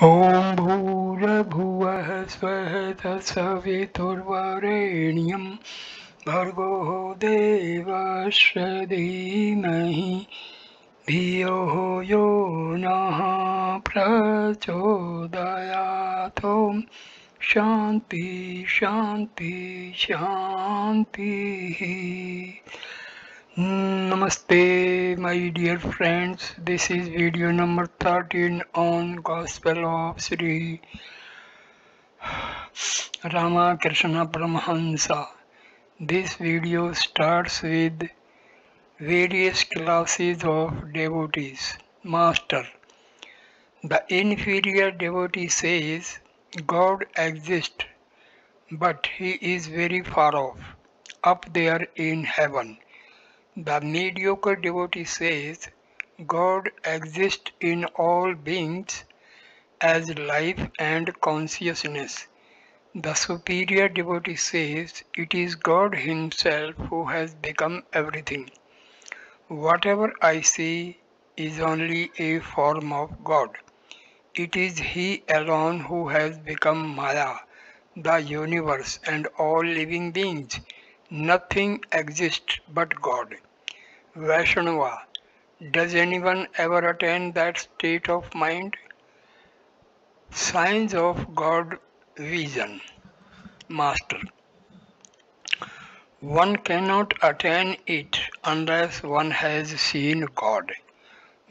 ॐ भूर्भुवः स्वः तत्सवितुर्वरेण्यं भर्गो देवस्य धीमहि धियो यो नः प्रचोदयात्। ॐ शान्ति शान्ति शान्तिः। Namaste, my dear friends. This is video number 13 on Gospel of Sri Ramakrishna Parmahamsa. This video starts with various classes of devotees. Master. The inferior devotee says, God exists, but he is very far off, up there in heaven. The mediocre devotee says, God exists in all beings as life and consciousness. The superior devotee says, it is God Himself who has become everything. Whatever I see is only a form of God. It is He alone who has become Maya, the universe and all living beings. Nothing exists but God. Vaishnava. Does anyone ever attain that state of mind? Signs of God vision. Master. One cannot attain it unless one has seen God.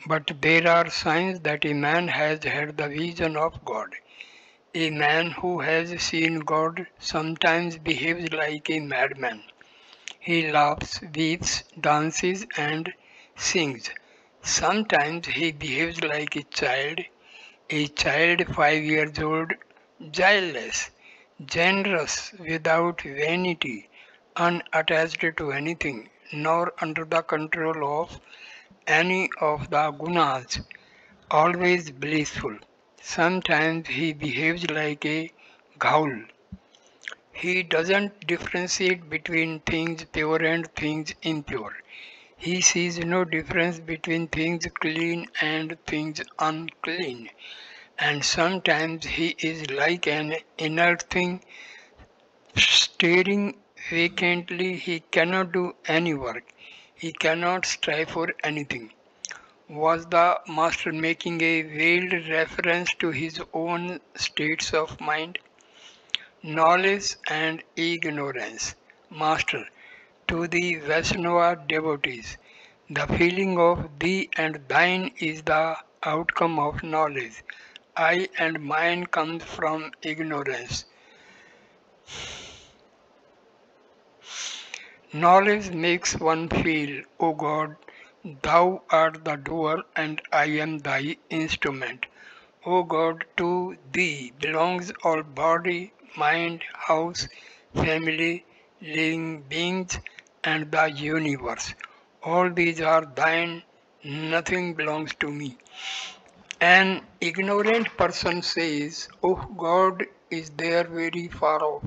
But there are signs that a man has had the vision of God. A man who has seen God sometimes behaves like a madman. He laughs, weeps, dances, and sings. Sometimes he behaves like a child 5 years old, guileless, generous, without vanity, unattached to anything, nor under the control of any of the gunas, always blissful. Sometimes he behaves like a ghoul. He doesn't differentiate between things pure and things impure. He sees no difference between things clean and things unclean. And sometimes he is like an inert thing, staring vacantly. He cannot do any work. He cannot strive for anything. Was the master making a veiled reference to his own states of mind? Knowledge and ignorance. Master, to the Vaishnava devotees, the feeling of thee and thine is the outcome of knowledge. I and mine comes from ignorance. Knowledge makes one feel, O God, thou art the doer and I am thy instrument. O God, to thee belongs all body, mind, house, family, living beings, and the universe. All these are thine, nothing belongs to me. An ignorant person says, Oh God is there very far off.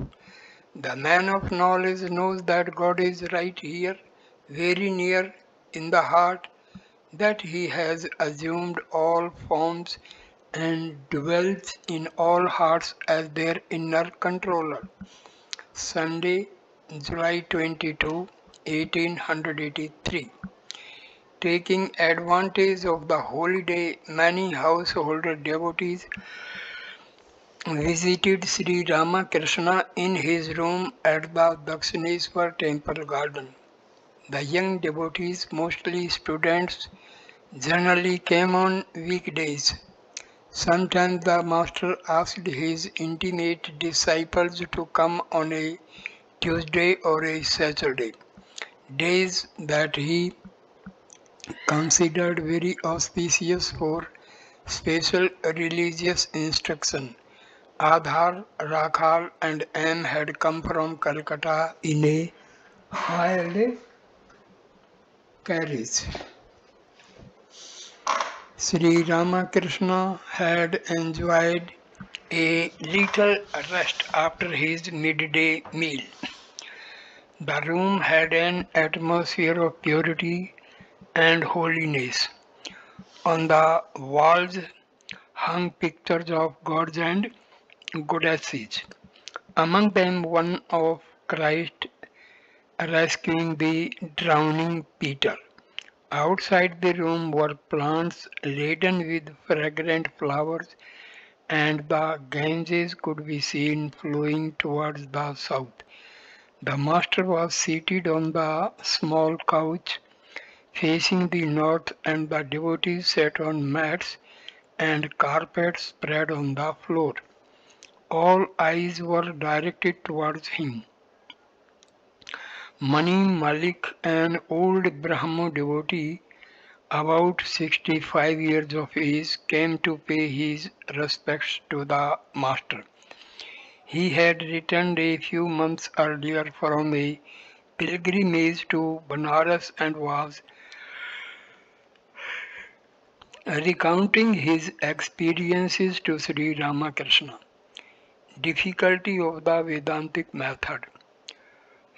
The man of knowledge knows that God is right here, very near in the heart, that he has assumed all forms and dwells in all hearts as their inner controller. Sunday, July 22, 1883. Taking advantage of the holiday, many household devotees visited Sri Ramakrishna in his room at the Dakshineswar temple garden. The young devotees, mostly students, generally came on weekdays. Sometimes the master asked his intimate disciples to come on a Tuesday or a Saturday, days that he considered very auspicious for special religious instruction. Adhar, Rakhal and M had come from Calcutta in a hired carriage. Sri Ramakrishna had enjoyed a little rest after his midday meal. The room had an atmosphere of purity and holiness. On the walls hung pictures of gods and goddesses. Among them one of Christ rescuing the drowning Peter. Outside the room were plants laden with fragrant flowers, and the Ganges could be seen flowing towards the south. The master was seated on the small couch facing the north, and the devotees sat on mats and carpets spread on the floor. All eyes were directed towards him. Mani Malik, an old Brahmo devotee about 65 years of age, came to pay his respects to the master. He had returned a few months earlier from a pilgrimage to Banaras and was recounting his experiences to Sri Ramakrishna. Difficulty of the Vedantic method.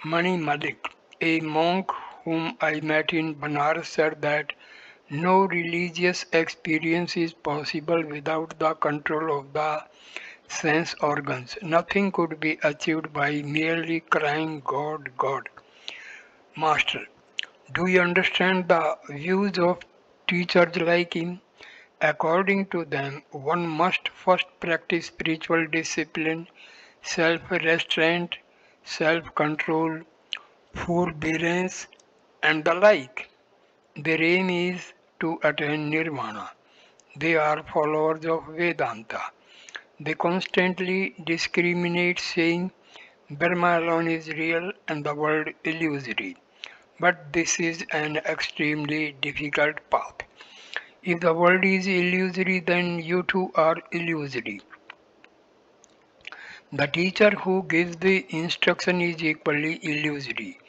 Mani Malik, a monk whom I met in Banaras, said that no religious experience is possible without the control of the sense organs. Nothing could be achieved by merely crying God, God. Master, do you understand the views of teachers like him? According to them, one must first practice spiritual discipline, self-restraint, self-control, forbearance, and the like. Their aim is to attain nirvana. They are followers of Vedanta. They constantly discriminate, saying Brahma alone is real and the world illusory. But this is an extremely difficult path. If the world is illusory, then you too are illusory. The teacher who gives the instruction is equally illusory.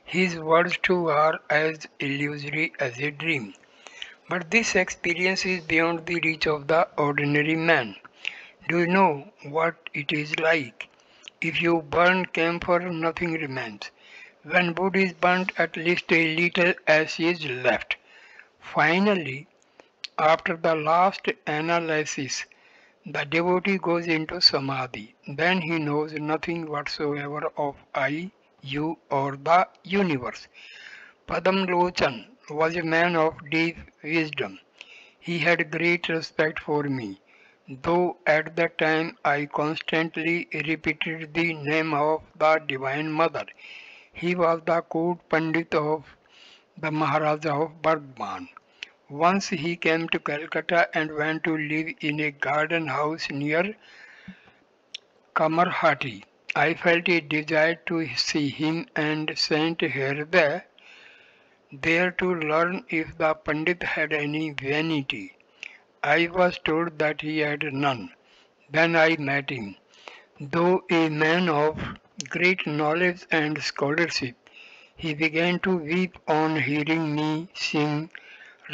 His words too are as illusory as a dream. But this experience is beyond the reach of the ordinary man. Do you know what it is like? If you burn camphor, nothing remains. When wood is burnt, at least a little ash is left. Finally, after the last analysis, the devotee goes into samadhi. Then he knows nothing whatsoever of I, you, or the universe. Padam Lochan was a man of deep wisdom. He had great respect for me, though at that time I constantly repeated the name of the Divine Mother. He was the court Pandit of the Maharaja of Bardhaman. Once he came to Calcutta and went to live in a garden house near Kamarhati. I felt a desire to see him and sent Hriday there to learn if the Pandit had any vanity. I was told that he had none. Then I met him. Though a man of great knowledge and scholarship, he began to weep on hearing me sing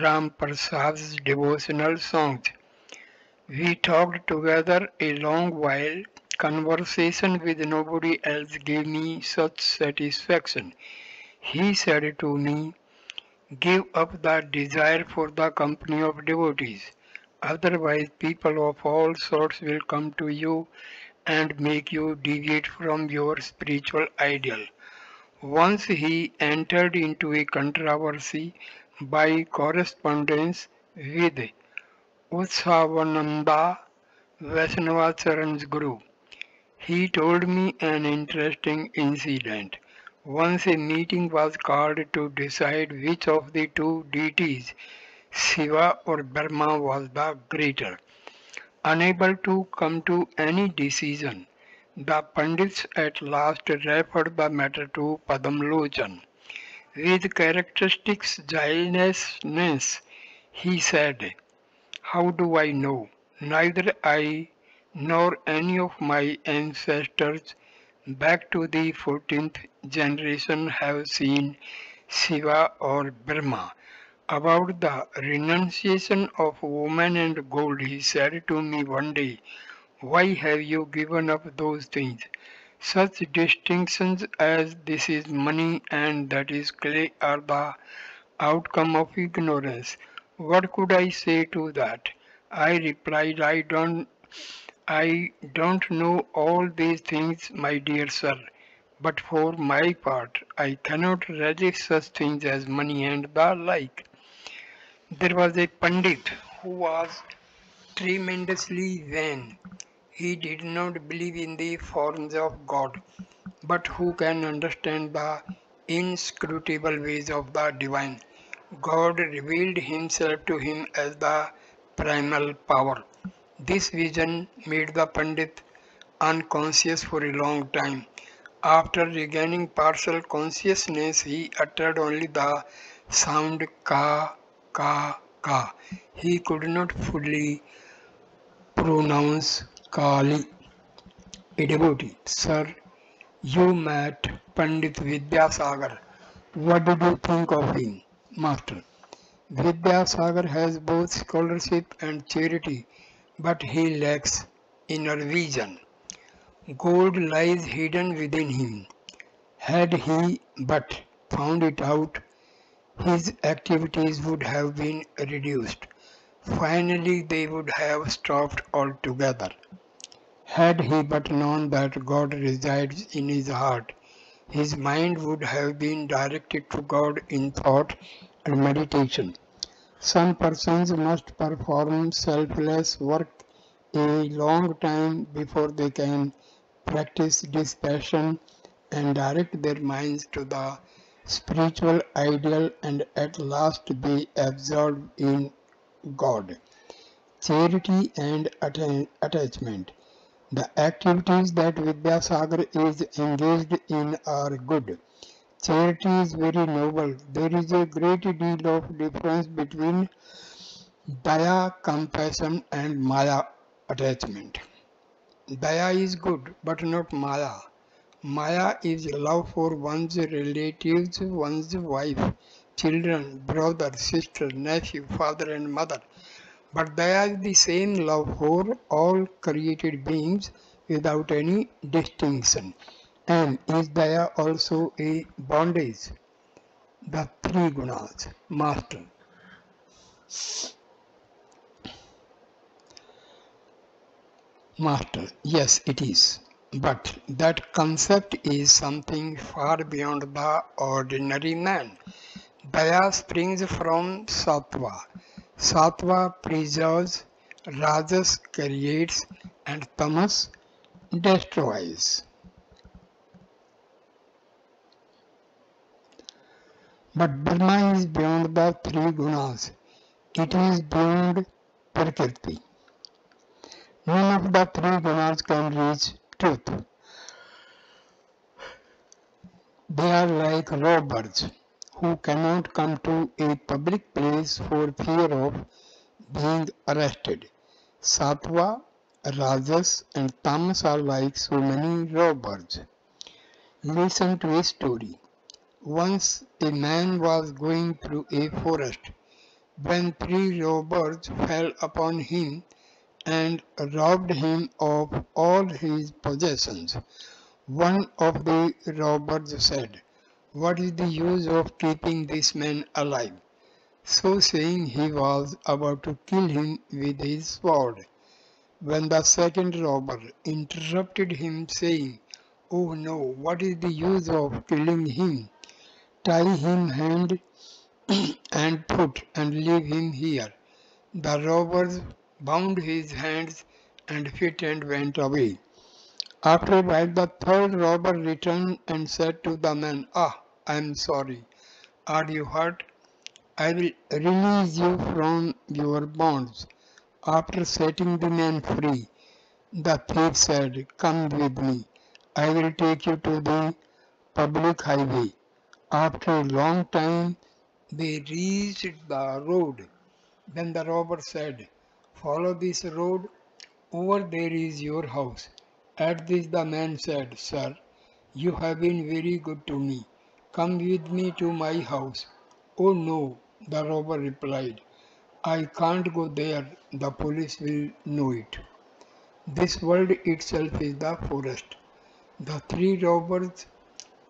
Ram Prasad's devotional songs. We talked together a long while. Conversation with nobody else gave me such satisfaction. He said to me, give up the desire for the company of devotees. Otherwise, people of all sorts will come to you and make you deviate from your spiritual ideal. Once he entered into a controversy by correspondence with Utsavananda, Vaishnavacharan's guru. He told me an interesting incident. Once a meeting was called to decide which of the two deities, Shiva or Brahma, was the greater. Unable to come to any decision, the Pandits at last referred the matter to Padamlochan. With characteristic zealousness, he said, how do I know? Neither I nor any of my ancestors back to the 14th generation have seen Shiva or Brahma. About the renunciation of woman and gold, he said to me one day, why have you given up those things? Such distinctions as this is money and that is clay are the outcome of ignorance. What could I say to that? I replied, I don't know all these things, my dear sir, but for my part, I cannot resist such things as money and the like. There was a Pandit who was tremendously vain. He did not believe in the forms of God, but who can understand the inscrutable ways of the divine? God revealed himself to him as the primal power. This vision made the Pandit unconscious for a long time. After regaining partial consciousness, he uttered only the sound ka, ka, ka. He could not fully pronounce Kali. A devotee, sir, you met Pandit Vidyasagar. What did you think of him? Master, Vidyasagar has both scholarship and charity, but he lacks inner vision. Gold lies hidden within him. Had he but found it out, his activities would have been reduced. Finally, they would have stopped altogether. Had he but known that God resides in his heart, his mind would have been directed to God in thought and meditation. Some persons must perform selfless work a long time before they can practice dispassion and direct their minds to the spiritual ideal and at last be absorbed in God. Charity and attachment. The activities that Vidyasagar is engaged in are good. Charity is very noble. There is a great deal of difference between Daya, compassion, and Maya, attachment. Daya is good, but not Maya. Maya is love for one's relatives, one's wife, children, brother, sister, nephew, father, and mother. But Daya is the same love for all created beings without any distinction. And is Daya also a bondage? The three gunas, Master. Master, yes, it is. But that concept is something far beyond the ordinary man. Daya springs from Sattva. Sattva preserves, Rajas creates, and Tamas destroys. But Brahma is beyond the three gunas. It is beyond Prakriti. None of the three gunas can reach truth. They are like robbers who cannot come to a public place for fear of being arrested. Sattva, Rajas, and Tamas are like so many robbers. Listen to a story. Once a man was going through a forest when three robbers fell upon him and robbed him of all his possessions. One of the robbers said, "What is the use of keeping this man alive?" So saying, he was about to kill him with his sword, when the second robber interrupted him, saying, "Oh no, what is the use of killing him? Tie him hand and foot and leave him here." The robbers bound his hands and feet and went away. After a while, the third robber returned and said to the man, "Ah, I am sorry. Are you hurt? I will release you from your bonds." After setting the man free, the thief said, "Come with me. I will take you to the public highway." After a long time, they reached the road. Then the robber said, "Follow this road. Over there is your house." At this the man said, "Sir, you have been very good to me. Come with me to my house." "Oh no," the robber replied. "I can't go there. The police will know it." This world itself is the forest. The three robbers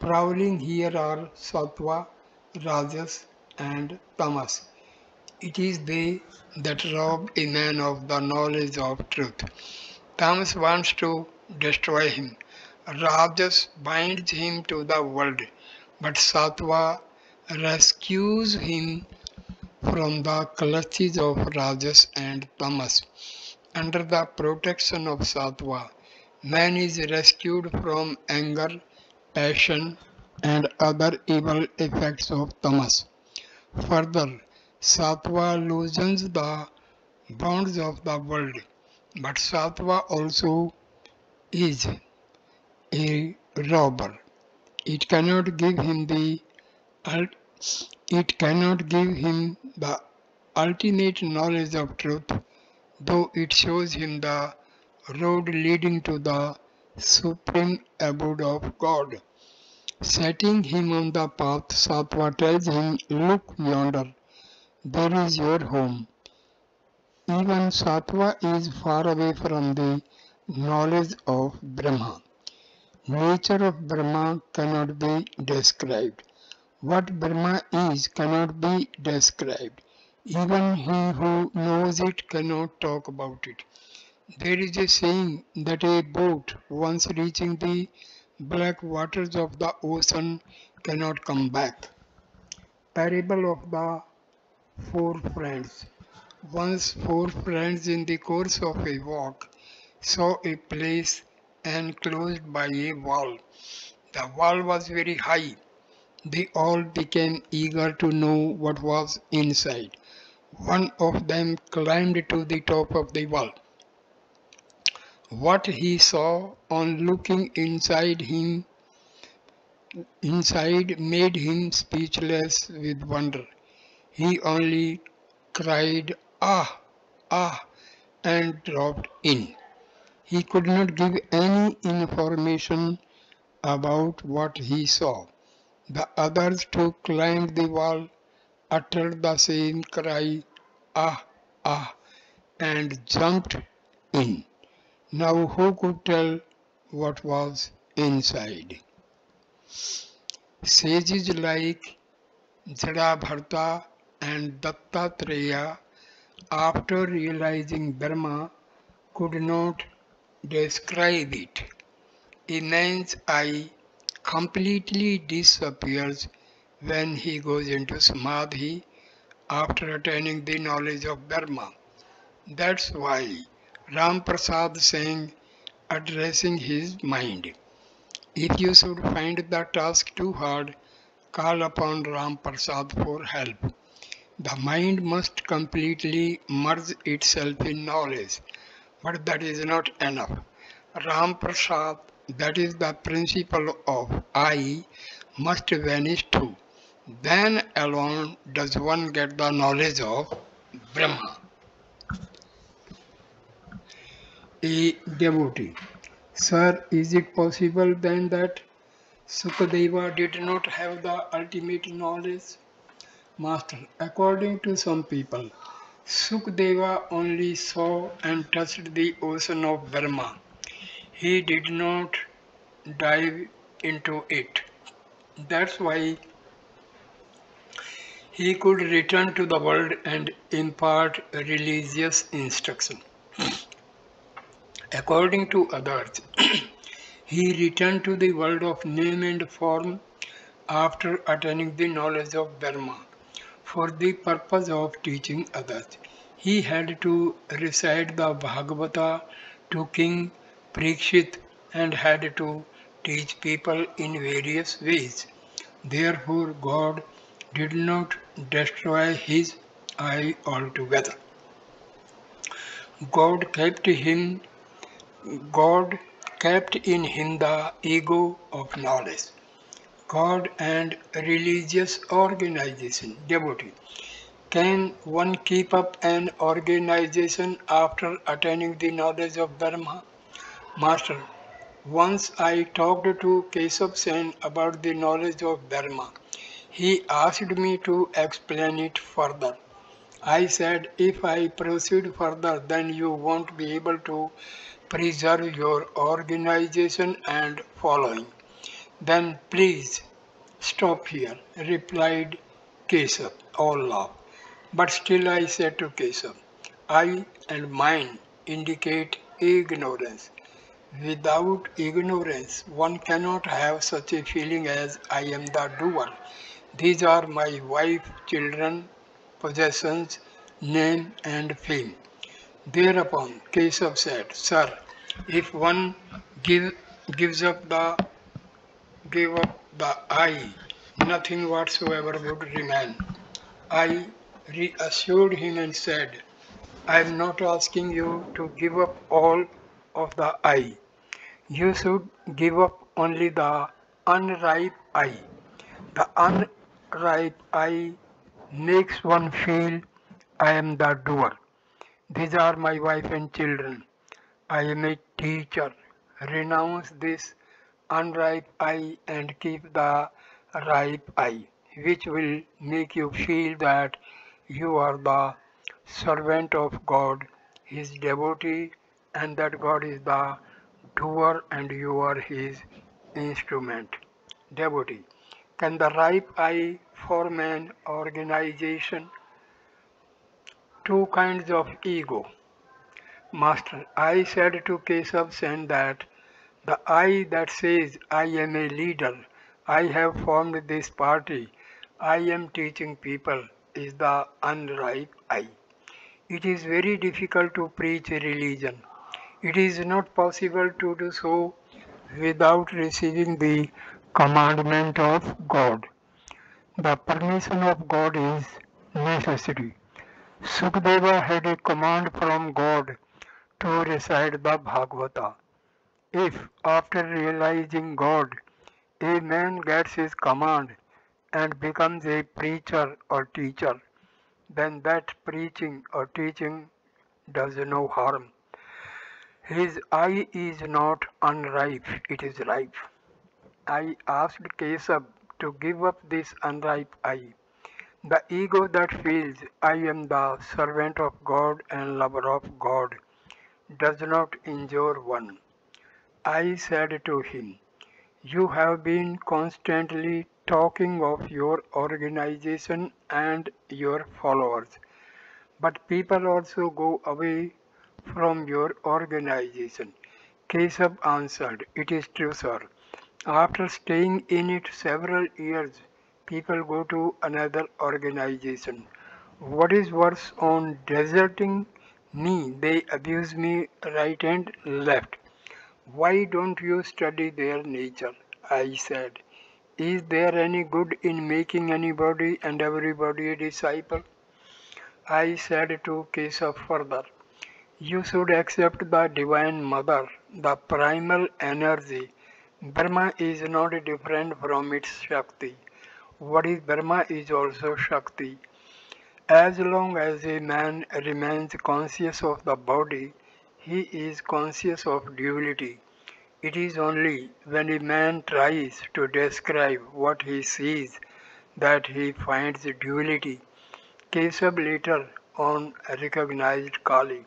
prowling here are Sattva, Rajas, and Tamas. It is they that rob a man of the knowledge of truth. Tamas wants to destroy him. Rajas binds him to the world, but Sattva rescues him from the clutches of Rajas and Tamas. Under the protection of Sattva, man is rescued from anger, passion, and other evil effects of Tamas. Further, Sattva loosens the bonds of the world, but Sattva also is a robber. It cannot give him the it cannot give him the ultimate knowledge of truth, though it shows him the road leading to the supreme abode of God. Setting him on the path, Sattva tells him, "Look yonder, there is your home." Even Sattva is far away from the knowledge of Brahma. Nature of Brahma cannot be described. What Brahma is cannot be described. Even he who knows it cannot talk about it. There is a saying that a boat, once reaching the black waters of the ocean, cannot come back. Parable of the four friends. Once four friends in the course of a walk saw a place enclosed by a wall. The wall was very high. They all became eager to know what was inside. One of them climbed to the top of the wall. What he saw on looking inside made him speechless with wonder. He only cried, "Ah, ah," and dropped in. He could not give any information about what he saw. The others too climbed the wall, uttered the same cry, "Ah, ah," and jumped in. Now who could tell what was inside? Sages like Jadabharta and Dattatreya, after realizing Brahma, could not describe it. A man's eye completely disappears when he goes into Samadhi after attaining the knowledge of Brahma. That's why Ram Prasad sang, addressing his mind, "If you should find the task too hard, call upon Ram Prasad for help." The mind must completely merge itself in knowledge, but that is not enough. Ram Prasad, that is the principle of I, must vanish too. Then alone does one get the knowledge of Brahma. A devotee: "Sir, is it possible then that Sukadeva did not have the ultimate knowledge?" Master: According to some people, Sukadeva only saw and touched the ocean of Brahma. He did not dive into it. That's why he could return to the world and impart religious instruction. According to others, he returned to the world of name and form after attaining the knowledge of Brahma for the purpose of teaching others. He had to recite the Bhagavata to King Parikshit and had to teach people in various ways. Therefore, God did not destroy his eye altogether. God kept him God kept in him the ego of knowledge. God and religious organization. Devotee: Can one keep up an organization after attaining the knowledge of Dharma? Master: Once I talked to Keshav Sen about the knowledge of Dharma. He asked me to explain it further. I said, if I proceed further, then you won't be able to preserve your organization and following. Then please stop here, replied Keshav. All laughed. But still I said to Keshav, I and mine indicate ignorance. Without ignorance, one cannot have such a feeling as I am the doer. These are my wife, children, possessions, name and fame. Thereupon Keshav said, Sir, if one give, gives up the gave up the I, nothing whatsoever would remain. I reassured him and said, I am not asking you to give up all of the I. You should give up only the unripe I. The unripe I makes one feel I am the doer. These are my wife and children. I am a teacher. Renounce this unripe I and keep the ripe I, which will make you feel that you are the servant of God, His devotee, and that God is the doer and you are His instrument. Devotee. Can the ripe I form an organization? Two kinds of ego. Master, I said to Keshav Sen that the I that says I am a leader, I have formed this party, I am teaching people, is the unripe I. It is very difficult to preach a religion. It is not possible to do so without receiving the commandment of God. The permission of God is necessary. Sukadeva had a command from God to recite the Bhagavata. If, after realizing God, a man gets his command and becomes a preacher or teacher, then that preaching or teaching does no harm. His eye is not unripe, it is ripe. I asked Kesab to give up this unripe eye. The ego that feels I am the servant of God and lover of God does not injure one. I said to him, you have been constantly talking of your organization and your followers, but people also go away from your organization. Kesab answered, it is true, sir. After staying in it several years, people go to another organization. What is worse, on deserting me, they abuse me right and left. Why don't you study their nature? I said. Is there any good in making anybody and everybody a disciple? I said to Keshav further, you should accept the Divine Mother, the primal energy. Brahma is not different from its Shakti. What is Brahma is also Shakti. As long as a man remains conscious of the body, he is conscious of duality. It is only when a man tries to describe what he sees that he finds duality. Kesab later on recognized Kali.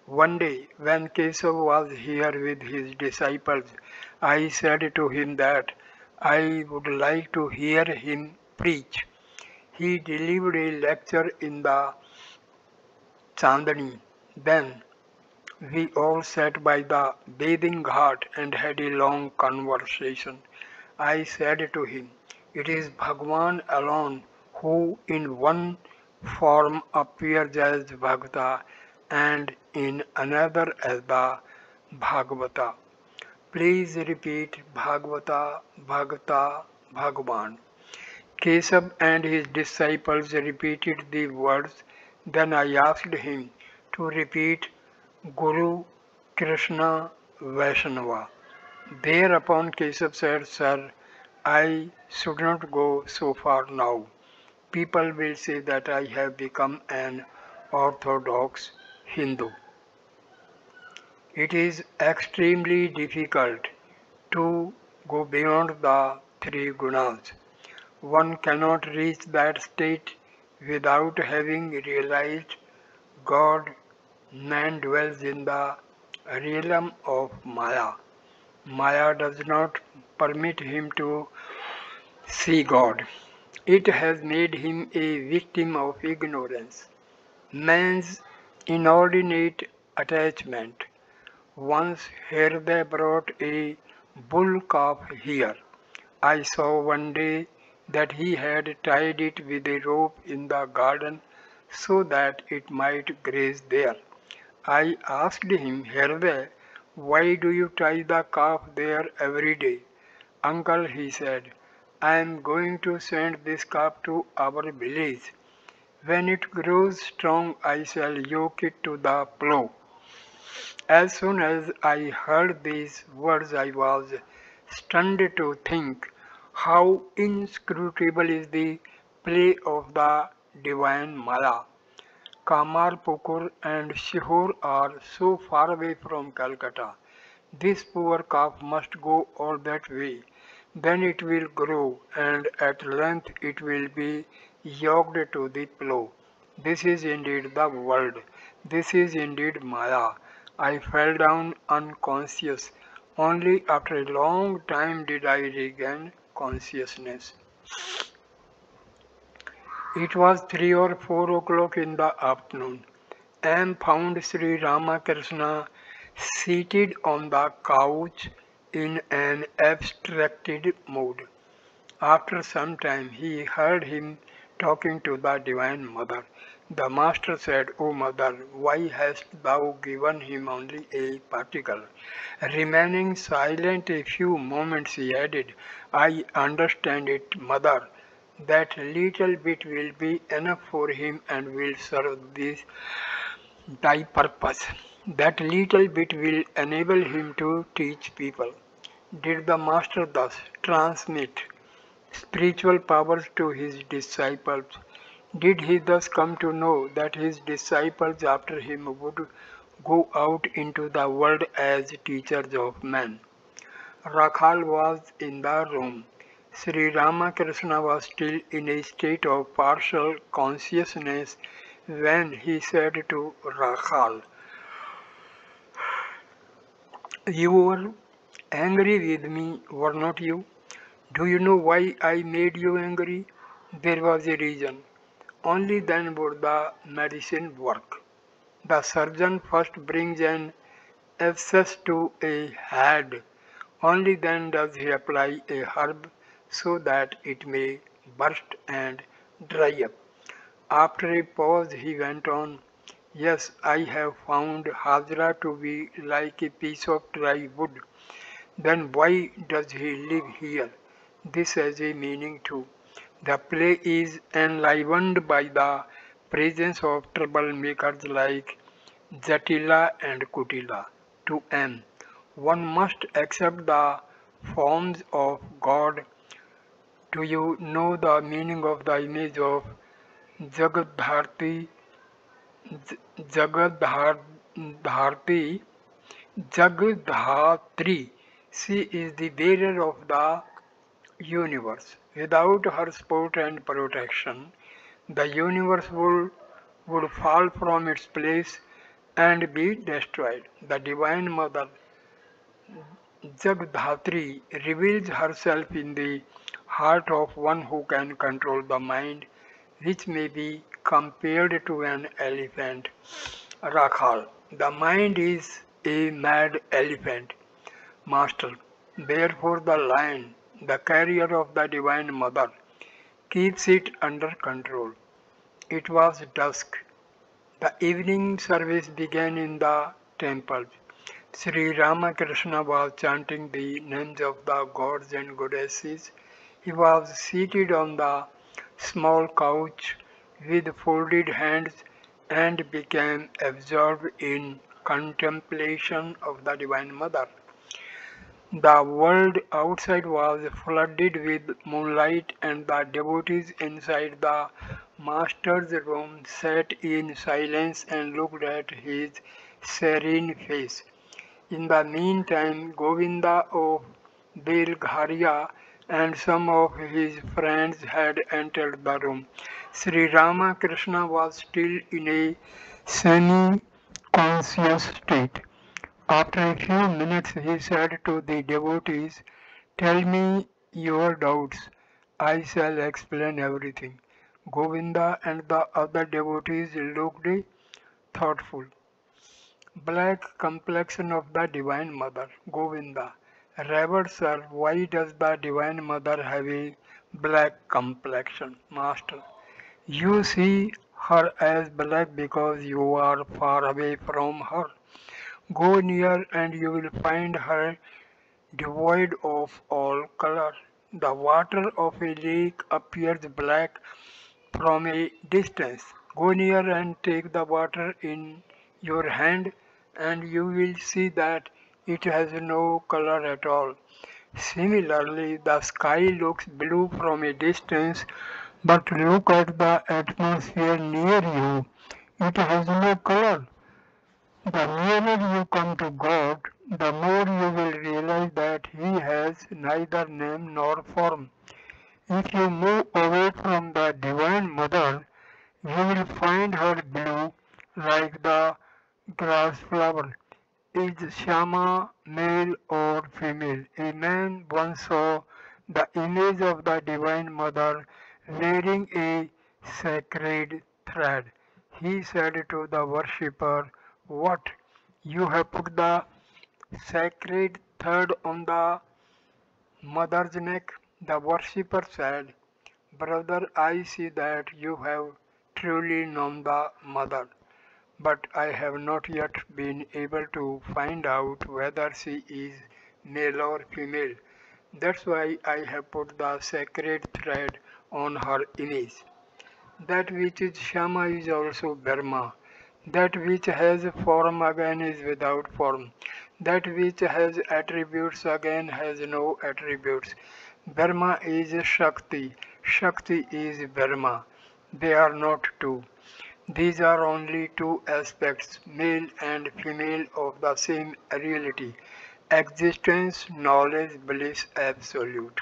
One day, when Keshav was here with his disciples, I said to him that I would like to hear him preach. He delivered a lecture in the Chandani. Then we all sat by the bathing ghat and had a long conversation. I said to him, it is Bhagwan alone who in one form appears as Bhagata and in another as the Bhagavata. Please repeat Bhagavata, Bhagata, Bhagavan. Kesab and his disciples repeated the words. Then I asked him to repeat Guru, Krishna, Vaishnava. Thereupon Kesab said, Sir, I should not go so far now. People will say that I have become an orthodox Hindu. It is extremely difficult to go beyond the three gunas. One cannot reach that state without having realized God. Man dwells in the realm of Maya. Maya does not permit him to see God. It has made him a victim of ignorance. Man's inordinate attachment. Once Herde brought a bull calf here. I saw one day that he had tied it with a rope in the garden so that it might graze there. I asked him, Herde, why do you tie the calf there every day? Uncle, he said, I am going to send this calf to our village. When it grows strong, I shall yoke it to the plough. As soon as I heard these words, I was stunned to think how inscrutable is the play of the divine Maya. Kamarpukur and Shihor are so far away from Calcutta. This poor calf must go all that way. Then it will grow, and at length it will be yoked to the plough. This is indeed the world. This is indeed Maya. I fell down unconscious. Only after a long time did I regain consciousness. It was 3 or 4 o'clock in the afternoon, and found Sri Ramakrishna seated on the couch in an abstracted mood. After some time he heard him talking to the Divine Mother. The Master said, O Mother, why hast thou given him only a particle? Remaining silent a few moments, he added, I understand it, Mother. That little bit will be enough for him and will serve this thy purpose. That little bit will enable him to teach people. Did the Master thus transmit spiritual powers to his disciples? Did he thus come to know that his disciples after him would go out into the world as teachers of men? Rakhal was in the room. Sri Ramakrishna was still in a state of partial consciousness when he said to Rakhal, You were angry with me, were not you? Do you know why I made you angry? There was a reason. Only then would the medicine work. The surgeon first brings an abscess to a head. Only then does he apply a herb so that it may burst and dry up. After a pause he went on, Yes, I have found Hajra to be like a piece of dry wood. Then why does he live here? This has a meaning too. The play is enlivened by the presence of troublemakers like Jatila and Kutila. To M, one must accept the forms of God. Do you know the meaning of the image of Jagadharti? Jagadharti, Jagadhatri. She is the bearer of the universe. Without her support and protection, the universe would fall from its place and be destroyed. The Divine Mother Jagadhatri reveals herself in the heart of one who can control the mind, which may be compared to an elephant. Rakhal. The mind is a mad elephant, Master. Therefore, the lion, the carrier of the Divine Mother, keeps it under control. It was dusk. The evening service began in the temple. Sri Ramakrishna was chanting the names of the gods and goddesses. He was seated on the small couch with folded hands and became absorbed in contemplation of the Divine Mother. The world outside was flooded with moonlight, and the devotees inside the master's room sat in silence and looked at his serene face. In the meantime, Govinda of Belgharia and some of his friends had entered the room. Sri Ramakrishna was still in a semi-conscious state. After a few minutes he said to the devotees, Tell me your doubts. I shall explain everything. Govinda and the other devotees looked thoughtful. Black complexion of the Divine Mother. Govinda. Revered sir, why does the Divine Mother have a black complexion? Master. You see her as black because you are far away from her. Go near and you will find her devoid of all color. The water of a lake appears black from a distance. Go near and take the water in your hand, and you will see that it has no color at all. Similarly, the sky looks blue from a distance, but look at the atmosphere near you. It has no color. The nearer you come to God, the more you will realize that He has neither name nor form. If you move away from the Divine Mother, you will find her blue like the grass flower. Is Shama male or female? A man once saw the image of the Divine Mother wearing a sacred thread. He said to the worshipper, "What? You have put the sacred thread on the mother's neck?" The worshipper said, "Brother, I see that you have truly known the mother, but I have not yet been able to find out whether she is male or female. That's why I have put the sacred thread on her image. That which is Shama is also Brahma. That which has form again is without form. That which has attributes again has no attributes. Brahma is Shakti. Shakti is Brahma. They are not two. These are only two aspects, male and female, of the same reality. Existence, knowledge, bliss, absolute.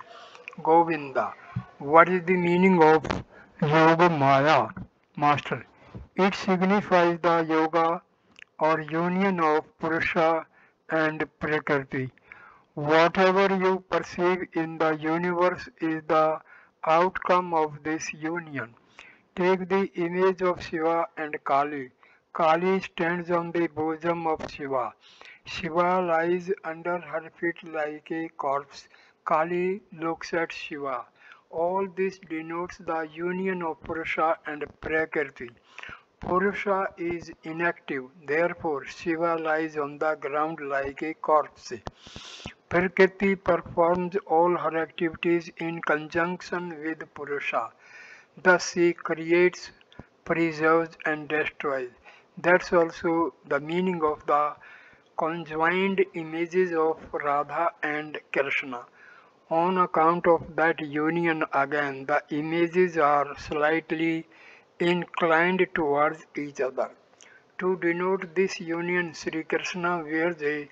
Govinda. What is the meaning of Yoga Maya, Master? It signifies the yoga or union of Purusha and Prakriti. Whatever you perceive in the universe is the outcome of this union. Take the image of Shiva and Kali. Kali stands on the bosom of Shiva. Shiva lies under her feet like a corpse. Kali looks at Shiva. All this denotes the union of Purusha and Prakriti. Purusha is inactive, therefore Shiva lies on the ground like a corpse. Prakriti performs all her activities in conjunction with Purusha. Thus she creates, preserves and destroys. That's also the meaning of the conjoined images of Radha and Krishna. On account of that union again, the images are slightly inclined towards each other. To denote this union, Sri Krishna wears a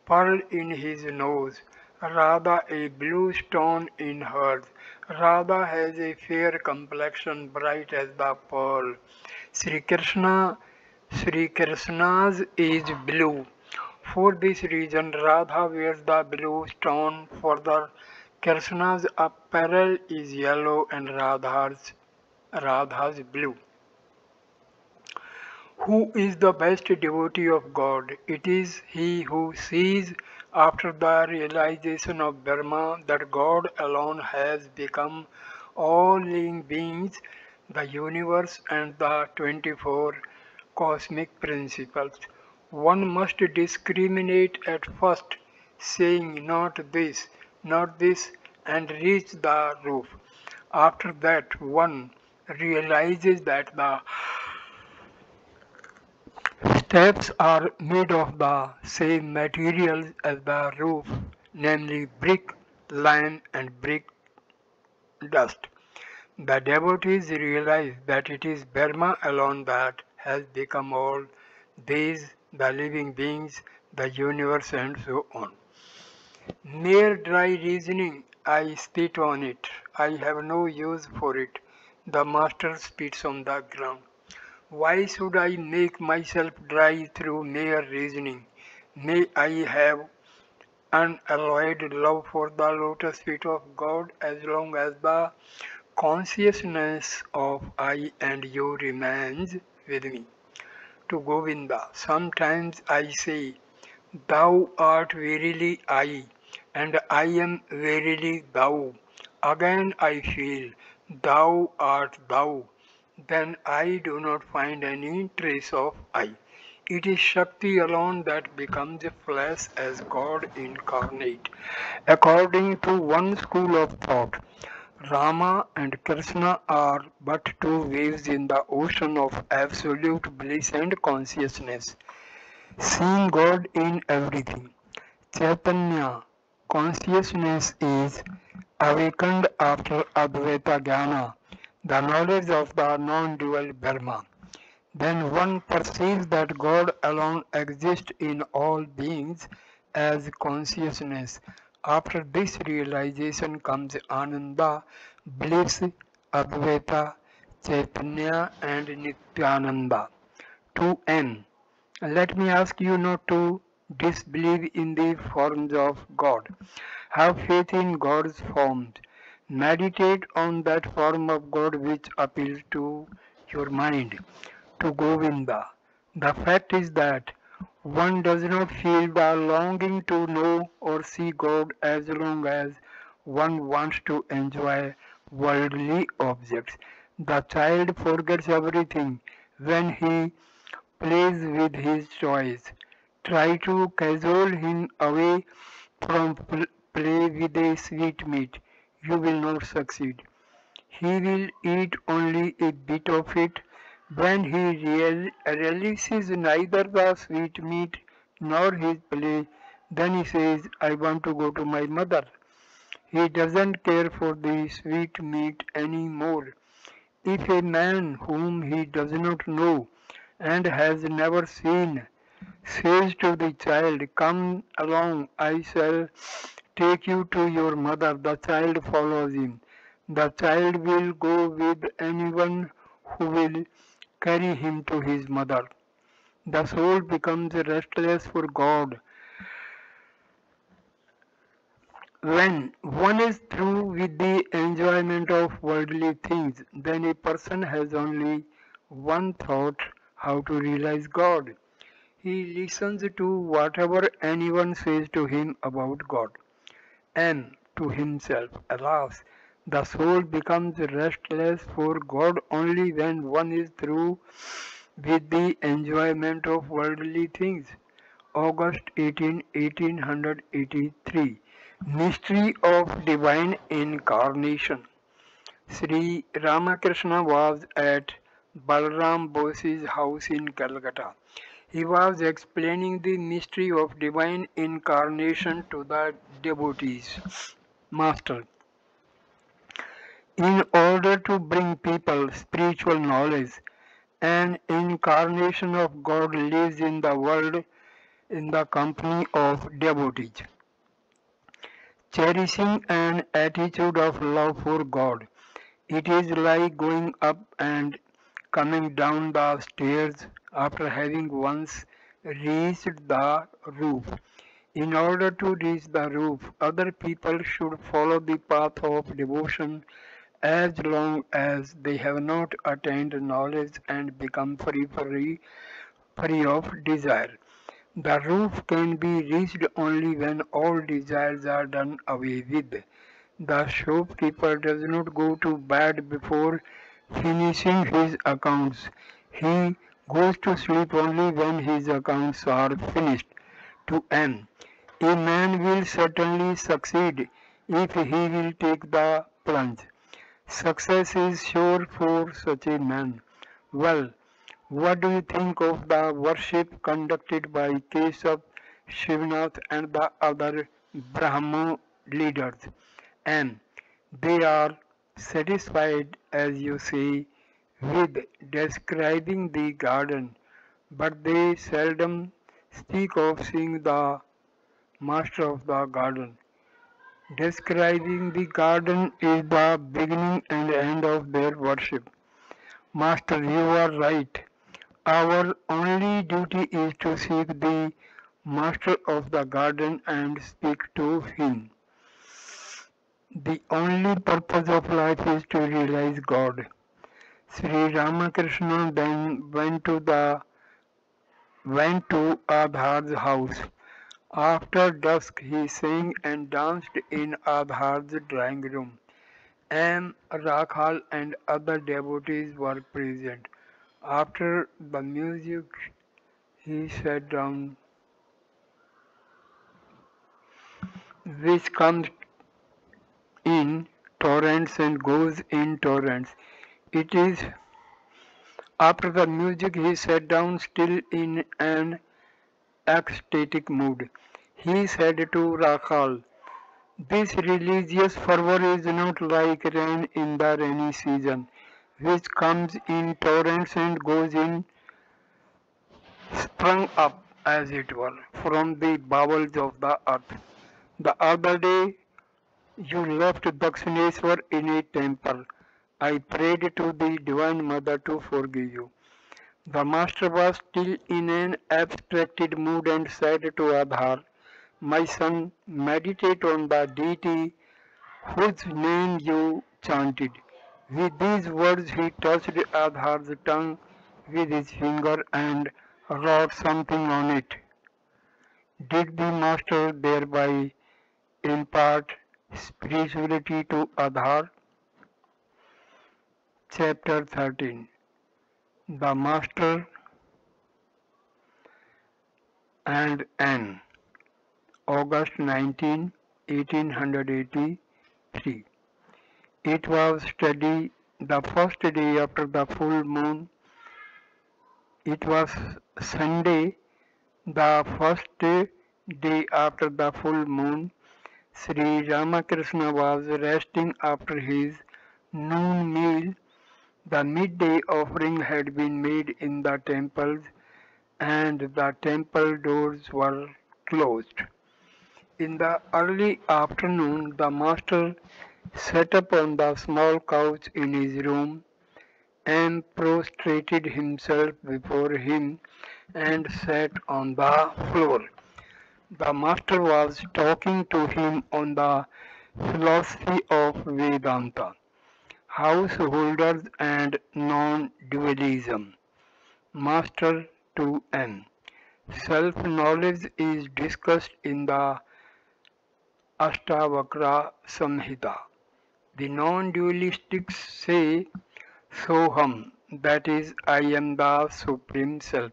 pearl in his nose, Radha a blue stone in hers. Radha has a fair complexion, bright as the pearl. Sri Krishna, Sri Krishna's is blue. For this reason, Radha wears the blue stone. Further, Krishna's apparel is yellow and Radha's blue. Who is the best devotee of God? It is he who sees after the realization of Brahma that God alone has become all living beings, the universe and the 24 cosmic principles. One must discriminate at first, saying not this, and reach the roof. After that, one realizes that the steps are made of the same materials as the roof, namely brick, lime, and brick dust. The devotees realize that it is Brahma alone that has become all these, the living beings, the universe, and so on. Mere dry reasoning, I spit on it. I have no use for it. The master spits on the ground. Why should I make myself dry through mere reasoning? May I have unalloyed love for the lotus feet of God as long as the consciousness of I and you remains with me. To Govinda, sometimes I say, Thou art verily I, and I am verily Thou. Again I feel, Thou art Thou. Then I do not find any trace of I. It is Shakti alone that becomes flesh as God incarnate. According to one school of thought, Rama and Krishna are but two waves in the ocean of absolute bliss and consciousness, seeing God in everything. Chaitanya, consciousness is awakened after Advaita Jnana, the knowledge of the non-dual Brahma. Then one perceives that God alone exists in all beings as consciousness. After this realization comes Ananda, bliss, Advaita, Chaitanya and Nityananda. 2n. Let me ask you not to disbelieve in the forms of God. Have faith in God's forms. Meditate on that form of God which appeals to your mind. To Govinda. The fact is that one does not feel the longing to know or see God as long as one wants to enjoy worldly objects. The child forgets everything when he plays with his toys. Try to cajole him away from play with a sweetmeat. You will not succeed. He will eat only a bit of it. When he relishes neither the sweetmeat nor his play, then he says, I want to go to my mother. He doesn't care for the sweetmeat any more. If a man whom he does not know and has never seen says to the child, Come along, I shall take you to your mother, the child follows him. The child will go with anyone who will carry him to his mother. The soul becomes restless for God. When one is through with the enjoyment of worldly things, then a person has only one thought, how to realize God. He listens to whatever anyone says to him about God, and to himself. Alas, the soul becomes restless for God only when one is through with the enjoyment of worldly things. August 18, 1883. Mystery of Divine Incarnation. Sri Ramakrishna was at Balram Bose's house in Calcutta. He was explaining the mystery of divine incarnation to the devotees. Master, in order to bring people spiritual knowledge, an incarnation of God lives in the world in the company of devotees, cherishing an attitude of love for God. It is like going up and coming down the stairs after having once reached the roof. In order to reach the roof, other people should follow the path of devotion as long as they have not attained knowledge and become free of desire. The roof can be reached only when all desires are done away with. The shopkeeper does not go to bed before finishing his accounts. He goes to sleep only when his accounts are finished. To end, a man will certainly succeed if he will take the plunge. Success is sure for such a man. Well, what do you think of the worship conducted by Keshav, Shivnath and the other Brahmo leaders? And they are satisfied, as you say, with describing the garden, but they seldom speak of seeing the master of the garden. Describing the garden is the beginning and end of their worship. Master, you are right. Our only duty is to seek the master of the garden, and speak to him. The only purpose of life is to realize God. Sri Ramakrishna then went to Adhar's house. After dusk he sang and danced in Adhar's drawing room. M. Rakhal and other devotees were present. After the music he sat down, which comes in torrents and goes in torrents. It is after the music he sat down still in an ecstatic mood. He said to Rakhal, "This religious fervor is not like rain in the rainy season, which comes in torrents and goes in, sprung up, as it were, from the bowels of the earth. The other day you left Dakshineswar in a temple. I prayed to the Divine Mother to forgive you." The master was still in an abstracted mood and said to Adhar, "My son, meditate on the deity whose name you chanted." With these words he touched Adhar's tongue with his finger and wrote something on it. Did the master thereby impart spirituality to Adhar? Chapter 13. The Master and N. August 19, 1883. It was study the first day after the full moon. It was Sunday, the first day after the full moon. Sri Ramakrishna was resting after his noon meal. The midday offering had been made in the temples and the temple doors were closed. In the early afternoon, the master sat up on the small couch in his room and prostrated himself before him and sat on the floor. The master was talking to him on the philosophy of Vedanta, householders and non-dualism. Master to N. Self-knowledge is discussed in the Ashtavakra Samhita. The non-dualistics say Soham, that is, I am the Supreme Self.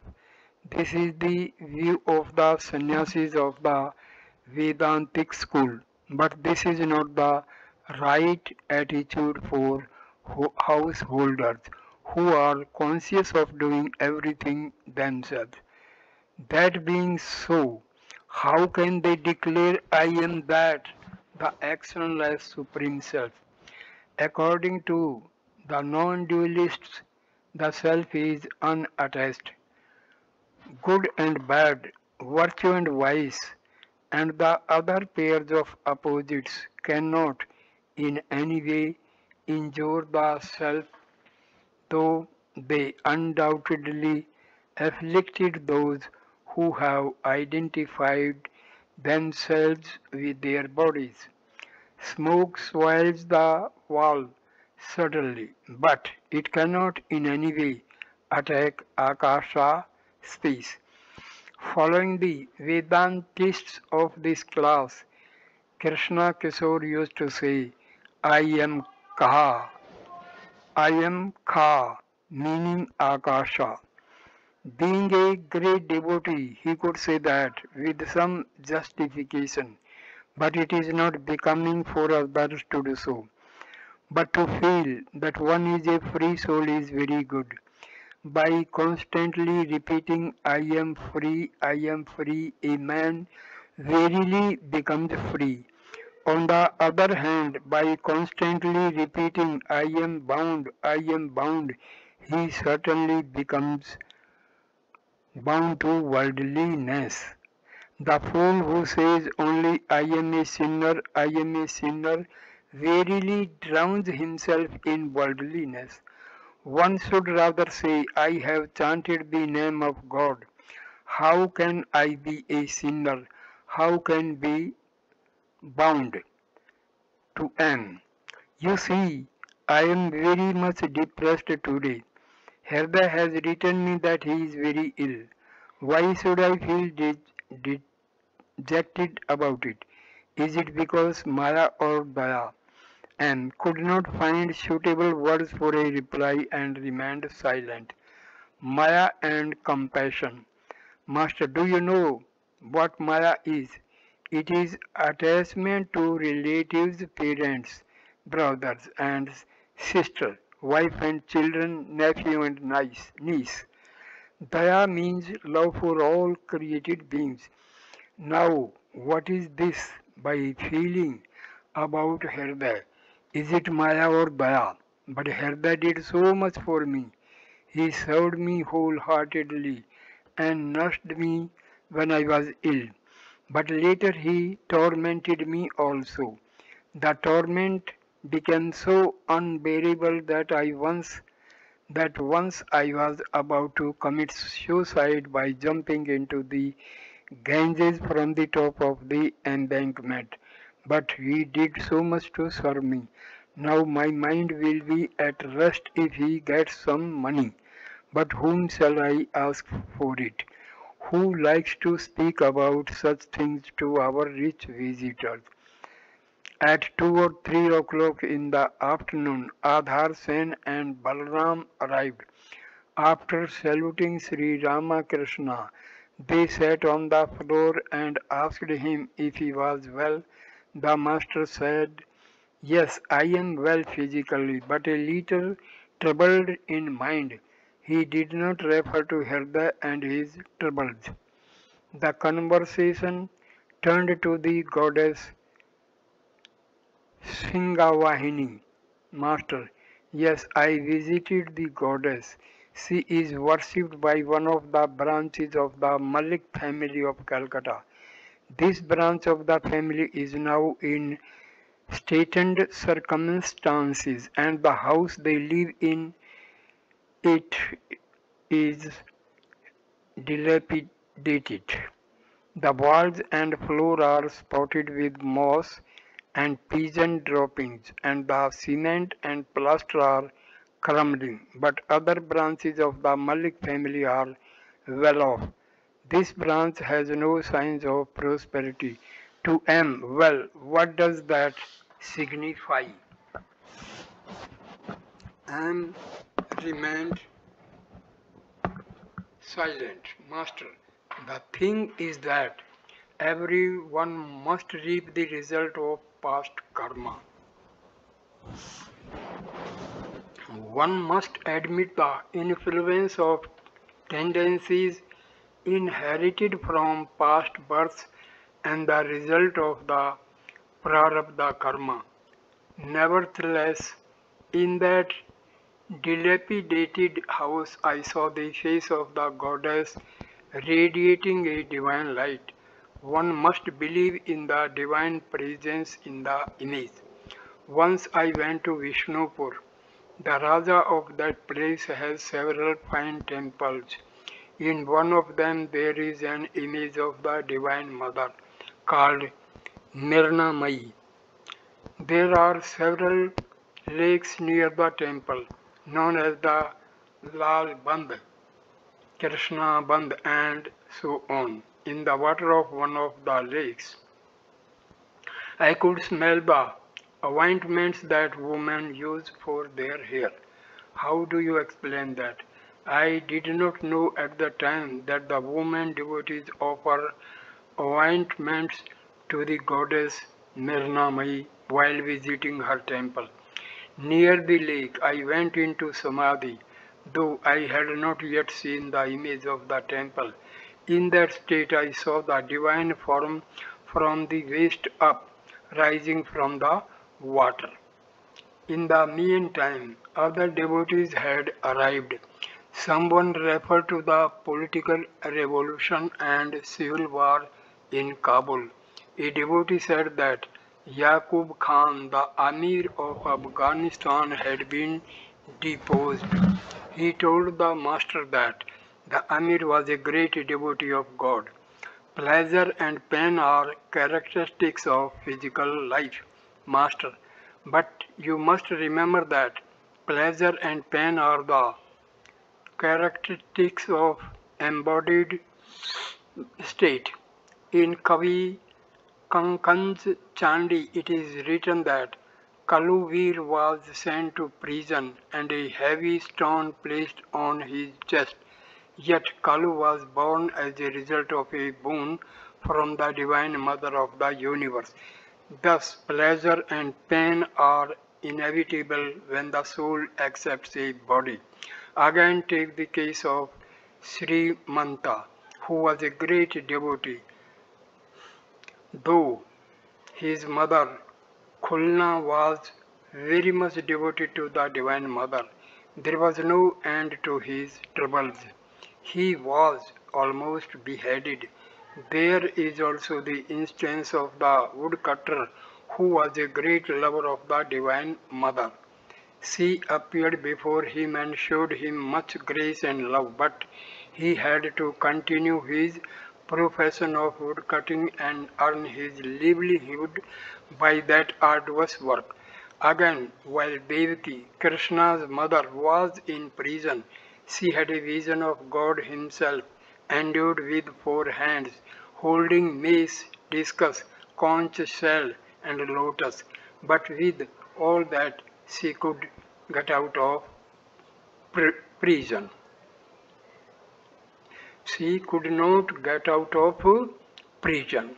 This is the view of the sannyasis of the Vedantic school, but this is not the right attitude for householders who are conscious of doing everything themselves. That being so, how can they declare I am that, the actionless Supreme Self? According to the non-dualists, the self is unattached. Good and bad, virtue and vice, and the other pairs of opposites cannot in any way injure the self, though they undoubtedly afflicted those who have identified themselves with their bodies. Smoke swells the wall subtly, but it cannot in any way attack Akasha, space. Following the Vedantists of this class, Krishna Kishore used to say, I am Kaha, I am Kha, meaning Akasha. Being a great devotee, he could say that with some justification, but it is not becoming for others to do so. But to feel that one is a free soul is very good. By constantly repeating, I am free, a man verily becomes free. On the other hand, by constantly repeating, I am bound, he certainly becomes bound to worldliness. The fool who says only I am a sinner, verily drowns himself in worldliness. One should rather say, I have chanted the name of God. How can I be a sinner? How can be bound to am? You see, I am very much depressed today. Herda has written me that he is very ill. Why should I feel dejected about it? Is it because Maya or Daya? And could not find suitable words for a reply and remained silent. Maya and compassion. Master, do you know what Maya is? It is attachment to relatives, parents, brothers and sister, wife and children, nephew and niece. Daya means love for all created beings. Now, what is this by feeling about Herday? Is it Maya or Daya? But Herday did so much for me. He served me wholeheartedly and nursed me when I was ill. But later he tormented me also. The torment became so unbearable that once I was about to commit suicide by jumping into the Ganges from the top of the embankment. But he did so much to serve me. Now my mind will be at rest if he gets some money. But whom shall I ask for it? Who likes to speak about such things to our rich visitors? At 2 or 3 o'clock in the afternoon, Adhar Sen and Balram arrived. After saluting Sri Ramakrishna, they sat on the floor and asked him if he was well. The master said, "Yes, I am well physically, but a little troubled in mind." He did not refer to Herda and his troubles. The conversation turned to the goddess Singhavahini. Master, yes, I visited the goddess. She is worshipped by one of the branches of the Malik family of Calcutta. This branch of the family is now in straitened circumstances, and the house they live in it is dilapidated. The walls and floor are spotted with moss and pigeon droppings, and the cement and plaster are crumbling. But other branches of the Malik family are well off. This branch has no signs of prosperity. To M, well, what does that signify? M remained silent. Master, the thing is that everyone must reap the result of past karma. One must admit the influence of tendencies inherited from past births and the result of the prarabdha karma. Nevertheless, in that dilapidated house, I saw the face of the goddess radiating a divine light. One must believe in the divine presence in the image. Once I went to Vishnupur. The Raja of that place has several fine temples. In one of them there is an image of the Divine Mother called Mirnamai. There are several lakes near the temple, known as the Lal Band, Krishna Band, and so on. In the water of one of the lakes, I could smell the ointments that women use for their hair. How do you explain that? I did not know at the time that the women devotees offer ointments to the goddess Mirnamai while visiting her temple. Near the lake, I went into Samadhi, though I had not yet seen the image of the temple. In that state, I saw the divine form from the waist up, rising from the water. In the meantime, other devotees had arrived. Someone referred to the political revolution and civil war in Kabul. A devotee said that Yaqub Khan, the Amir of Afghanistan, had been deposed. He told the master that The Amir was a great devotee of God. Pleasure and pain are characteristics of physical life, Master. But you must remember that pleasure and pain are the characteristics of embodied state. In Kavi Kankan's Chandi, it is written that Kaluvir was sent to prison and a heavy stone placed on his chest. Yet Kalu was born as a result of a boon from the Divine Mother of the universe. Thus, pleasure and pain are inevitable when the soul accepts a body. Again, take the case of Sri Manta, who was a great devotee, though his mother Khulna was very much devoted to the Divine Mother. There was no end to his troubles. He was almost beheaded. There is also the instance of the woodcutter who was a great lover of the Divine Mother. She appeared before him and showed him much grace and love, but he had to continue his profession of woodcutting and earn his livelihood by that arduous work. Again, while Devaki, Krishna's mother, was in prison, she had a vision of God Himself, endowed with four hands, holding mace, discus, conch shell, and lotus. But with all that, she could get out of prison. She could not get out of prison.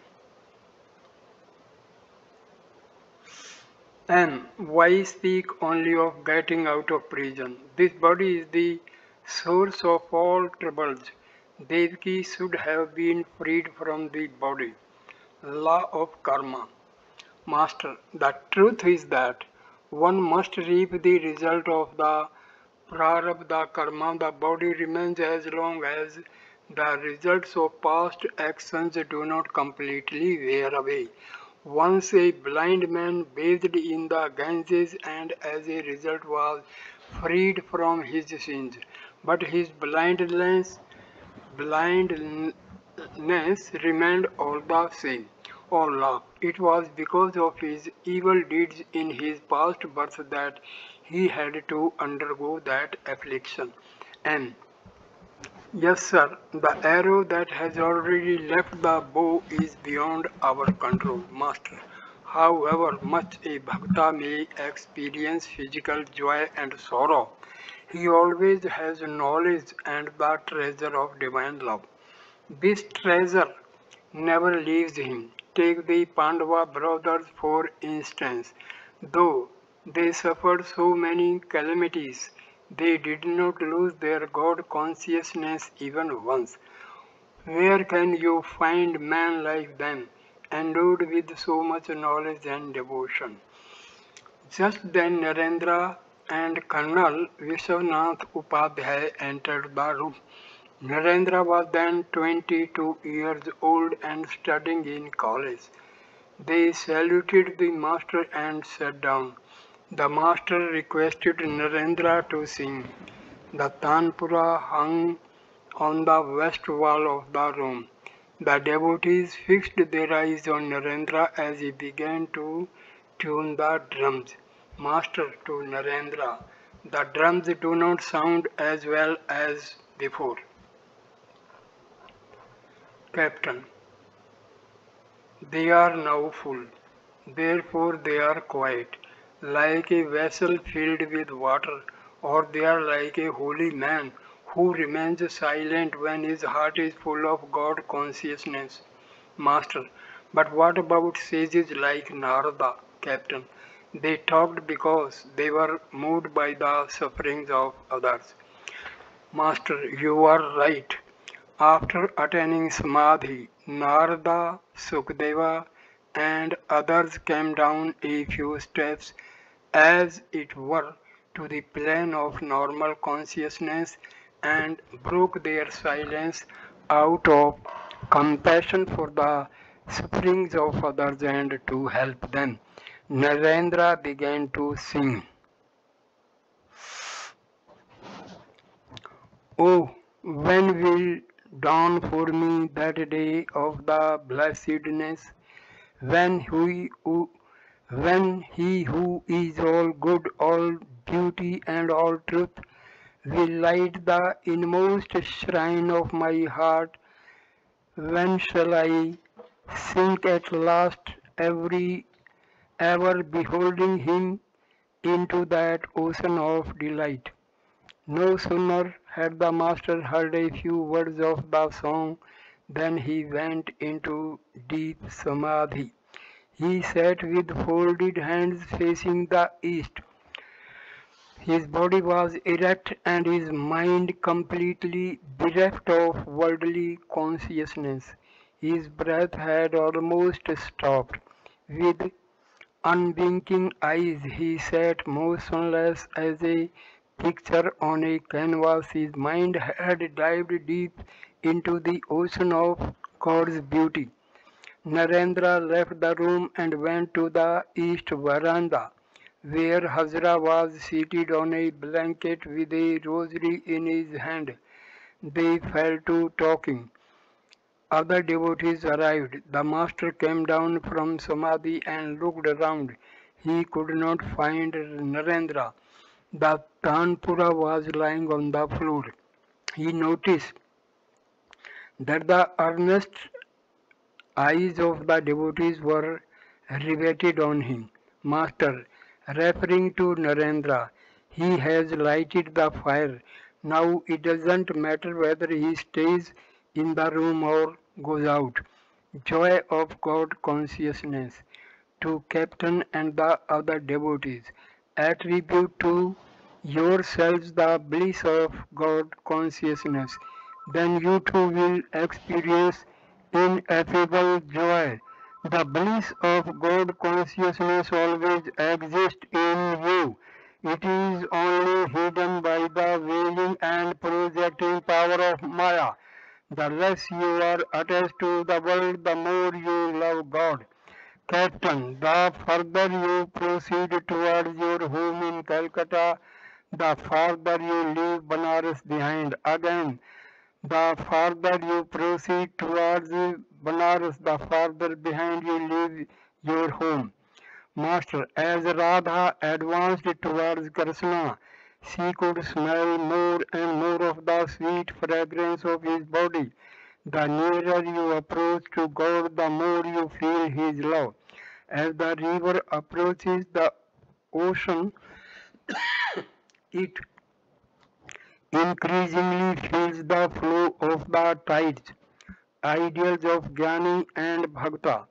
And why speak only of getting out of prison? This body is the source of all troubles. Devaki should have been freed from the body. Law of karma. Master, the truth is that one must reap the result of the prarabdha karma. The body remains as long as the results of past actions do not completely wear away. Once a blind man bathed in the Ganges and as a result was freed from his sins, but his blindness remained all the same. Or laugh. It was because of his evil deeds in his past birth that he had to undergo that affliction. And yes, sir, the arrow that has already left the bow is beyond our control, Master. However much a bhakta may experience physical joy and sorrow, he always has knowledge and the treasure of divine love. This treasure never leaves him. Take the Pandava brothers for instance. Though they suffered so many calamities, they did not lose their God consciousness even once. Where can you find men like them, endowed with so much knowledge and devotion? Just then Narendra and Colonel Vishwanath Upadhyay entered the room. Narendra was then 22 years old and studying in college. They saluted the master and sat down. The master requested Narendra to sing. The tanpura hung on the west wall of the room. The devotees fixed their eyes on Narendra as he began to tune the drums. Master to Narendra, the drums do not sound as well as before. Captain, they are now full, therefore they are quiet, like a vessel filled with water, or they are like a holy man who remains silent when his heart is full of God consciousness. Master, but what about sages like Narada, Captain? They talked because they were moved by the sufferings of others. Master, you are right. After attaining Samadhi, Narada, Sukadeva, and others came down a few steps, as it were, to the plane of normal consciousness and broke their silence out of compassion for the sufferings of others and to help them. Narendra began to sing. Oh, When will dawn for me that day of the blessedness, when he who is all good, all beauty and all truth will light the inmost shrine of my heart? When shall I sink at last, every ever beholding him into that ocean of delight? No sooner had the master heard a few words of the song than he went into deep samadhi. He sat with folded hands facing the east. His body was erect and his mind completely bereft of worldly consciousness. His breath had almost stopped. With unblinking eyes he sat motionless as a picture on a canvas. His mind had dived deep into the ocean of God's beauty. Narendra left the room and went to the east veranda, where Hazra was seated on a blanket with a rosary in his hand. They fell to talking. Other devotees arrived. The master came down from Samadhi and looked around. He could not find Narendra. The Tanpura was lying on the floor. He noticed that the earnest eyes of the devotees were riveted on him. Master, referring to Narendra, he has lighted the fire. Now it doesn't matter whether he stays in the room or goes out. Joy of God consciousness. To Captain and the other devotees, attribute to yourselves the bliss of God consciousness. Then you too will experience ineffable joy. The bliss of God consciousness always exists in you. It is only hidden by the veiling and projecting power of Maya. The less you are attached to the world, the more you love God. Captain, the further you proceed towards your home in Calcutta, the farther you leave Banaras behind. Again, the farther you proceed towards Banaras, the farther behind you leave your home. Master, as Radha advanced towards Krishna, she could smell more and more of the sweet fragrance of his body. The nearer you approach to God, the more you feel his love. As the river approaches the ocean, it increasingly feels the flow of the tides. Ideals of Jnani and Bhakta.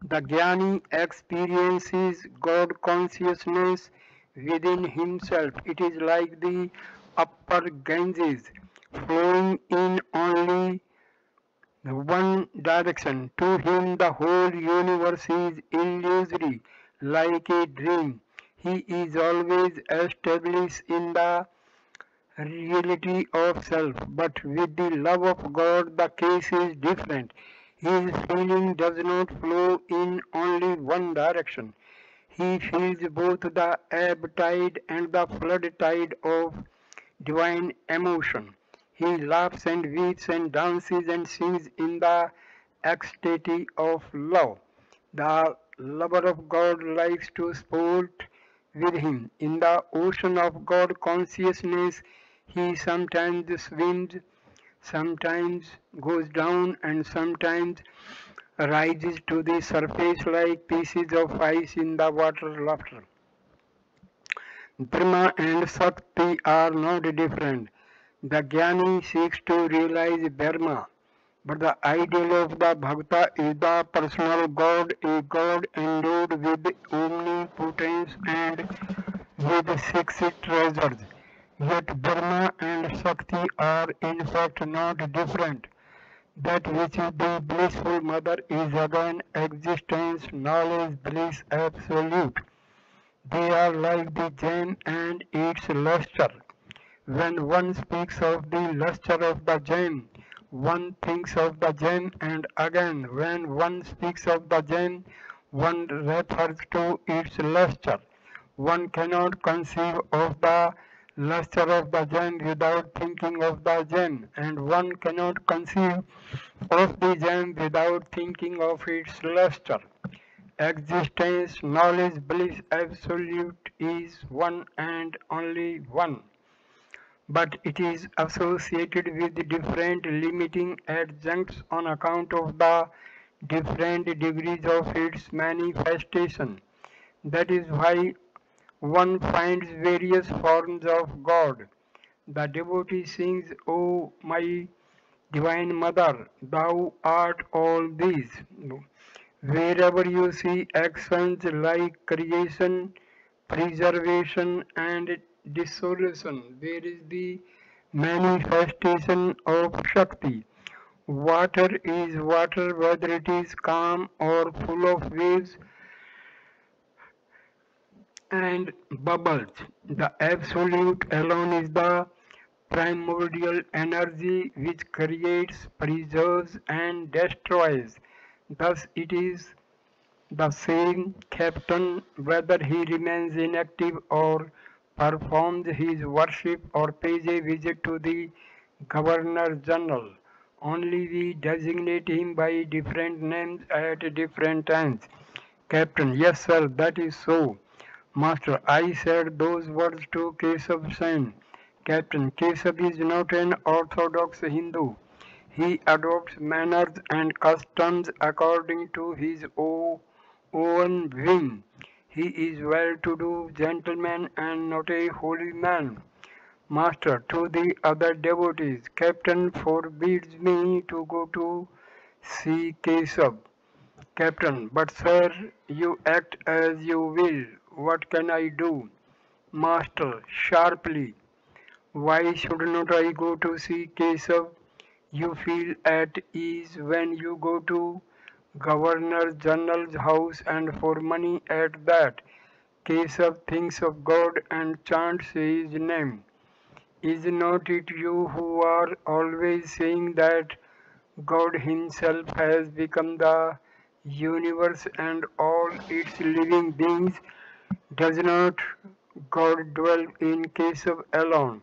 The Jnani experiences God consciousness within himself. It is like the upper Ganges flowing in only one direction. To him, the whole universe is illusory, like a dream. He is always established in the reality of self, but with the love of God, the case is different. His feeling does not flow in only one direction. He feels both the ebb tide and the flood tide of divine emotion. He laughs and weeps and dances and sings in the ecstasy of love. The lover of God likes to sport with him. In the ocean of God consciousness, he sometimes swims, sometimes goes down, and sometimes rises to the surface like pieces of ice in the water laughter. Dharma and Sakti are not different. The Jnani seeks to realize Dharma, but the ideal of the Bhakta is the personal God, a God endowed with omnipotence and with six treasures. Yet Dharma and Sakti are in fact not different. That which is the blissful mother is again existence, knowledge, bliss, absolute. They are like the gem and its luster. When one speaks of the luster of the gem, one thinks of the gem, and again when one speaks of the gem, one refers to its luster. One cannot conceive of the luster of the gem without thinking of the gem, and one cannot conceive of the gem without thinking of its luster. Existence, knowledge, bliss, absolute is one and only one, but it is associated with different limiting adjuncts on account of the different degrees of its manifestation. That is why one finds various forms of God. The devotee sings, O my Divine Mother, thou art all these. Wherever you see actions like creation, preservation, and dissolution, there is the manifestation of Shakti. Water is water, whether it is calm or full of waves and bubbles. The Absolute alone is the primordial energy which creates, preserves, and destroys. Thus, it is the same captain whether he remains inactive or performs his worship or pays a visit to the Governor General. Only we designate him by different names at different times. Captain, yes sir, that is so. Master, I said those words to Keshav Sen. Captain, Keshav is not an orthodox Hindu. He adopts manners and customs according to his own whim. He is well-to-do gentleman and not a holy man. Master, to the other devotees, Captain forbids me to go to see Keshav. Captain, but sir, you act as you will. What can I do? Master, sharply, why should not I go to see Keshav? You feel at ease when you go to Governor General's house and for money at that. Keshav thinks of God and chants his name. Is not it you who are always saying that God himself has become the universe and all its living beings? Does not God dwell in Keshav alone?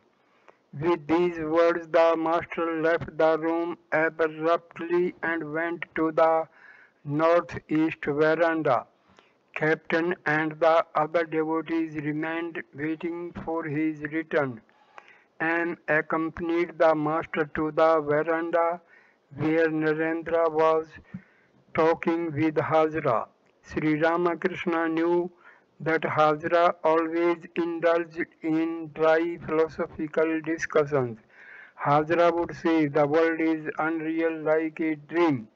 With these words the master left the room abruptly and went to the northeast veranda. Captain and the other devotees remained waiting for his return, and accompanied the master to the veranda where Narendra was talking with Hazra. Sri Ramakrishna knew that Hazra always indulged in dry philosophical discussions. Hazra would say the world is unreal like a dream.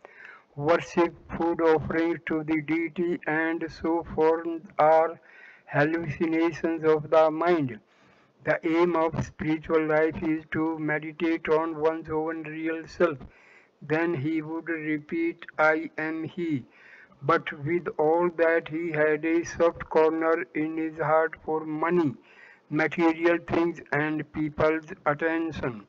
Worship, food offerings to the deity, and so forth are hallucinations of the mind. The aim of spiritual life is to meditate on one's own real self. Then he would repeat, I am he. But with all that, he had a soft corner in his heart for money, material things, and people's attention.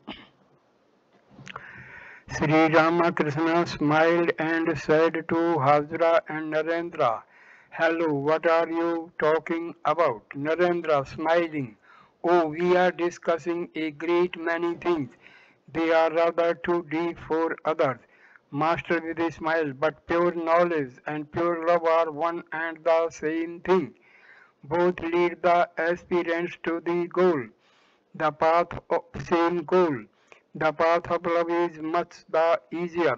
Sri Ramakrishna smiled and said to Hazra and Narendra, Hello, what are you talking about? Narendra smiling, Oh, we are discussing a great many things. They are rather too deep for others. Master with a smile, but pure knowledge and pure love are one and the same thing. Both lead the aspirants to the goal, the path of same goal. The path of love is much the easier.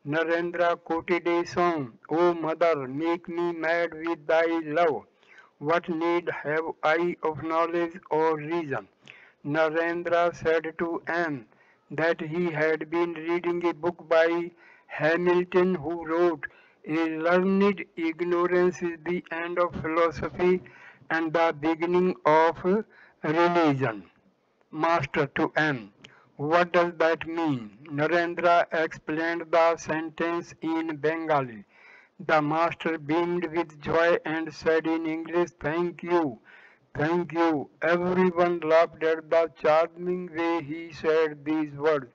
Narendra quoted a song, O mother, make me mad with thy love. What need have I of knowledge or reason? Narendra said to Anne that he had been reading a book by Hamilton who wrote, A learned ignorance is the end of philosophy and the beginning of religion. Master to Anne, what does that mean? Narendra explained the sentence in Bengali. The master beamed with joy and said in English, Thank you, thank you. Everyone laughed at the charming way he said these words.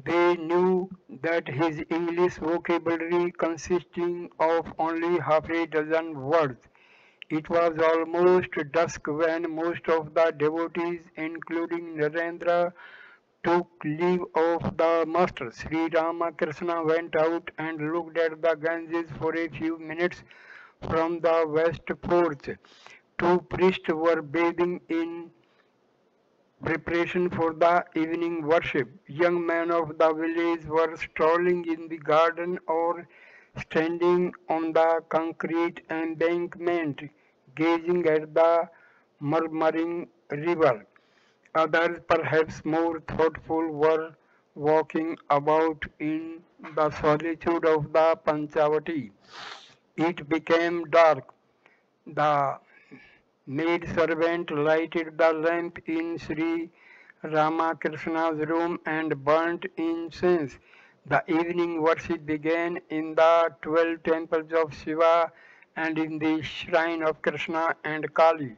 They knew that his English vocabulary consisting of only half a dozen words. It was almost dusk when most of the devotees, including Narendra, took leave of the master. Sri Ramakrishna went out and looked at the Ganges for a few minutes from the west porch. Two priests were bathing in preparation for the evening worship. Young men of the village were strolling in the garden or standing on the concrete embankment, gazing at the murmuring river. Others, perhaps more thoughtful, were walking about in the solitude of the Panchavati. It became dark. The maid-servant lighted the lamp in Sri Ramakrishna's room and burnt incense. The evening worship began in the 12 temples of Shiva and in the shrine of Krishna and Kali.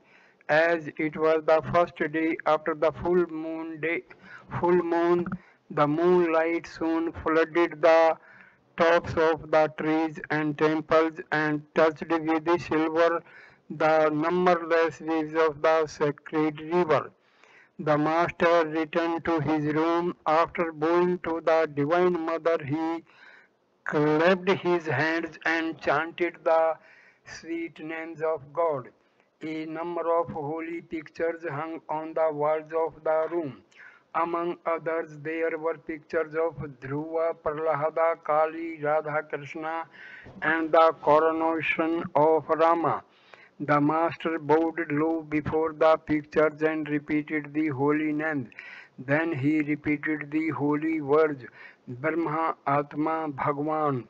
As it was the first day after the full moon, the moonlight soon flooded the tops of the trees and temples and touched with silver the numberless waves of the sacred river. The master returned to his room. After bowing to the Divine Mother, he clapped his hands and chanted the sweet names of God. A number of holy pictures hung on the walls of the room. Among others, there were pictures of Dhruva, Prahlada, Kali, Radha Krishna, and the coronation of Rama. The master bowed low before the pictures and repeated the holy names. Then he repeated the holy words Brahma, Atma, Bhagwan,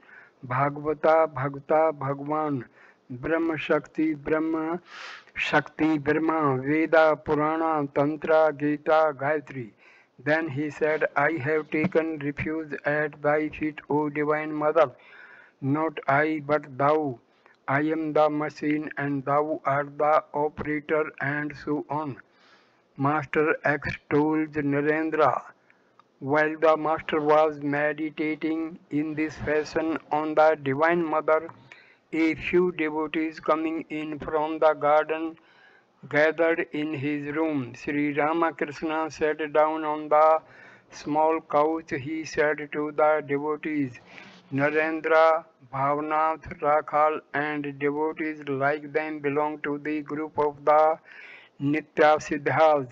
Bhagavata, Bhagata, Bhagwan, Brahma, Shakti, Brahma, Veda, Purana, Tantra, Gita, Gayatri. Then he said, I have taken refuge at thy feet, O Divine Mother. Not I, but thou. I am the machine and thou art the operator, and so on. Master extolled Narendra. While the master was meditating in this fashion on the Divine Mother, a few devotees coming in from the garden gathered in his room. Sri Ramakrishna sat down on the small couch. He said to the devotees, Narendra, Bhavanath, Rakhal, and devotees like them belong to the group of the Nitya Siddhas.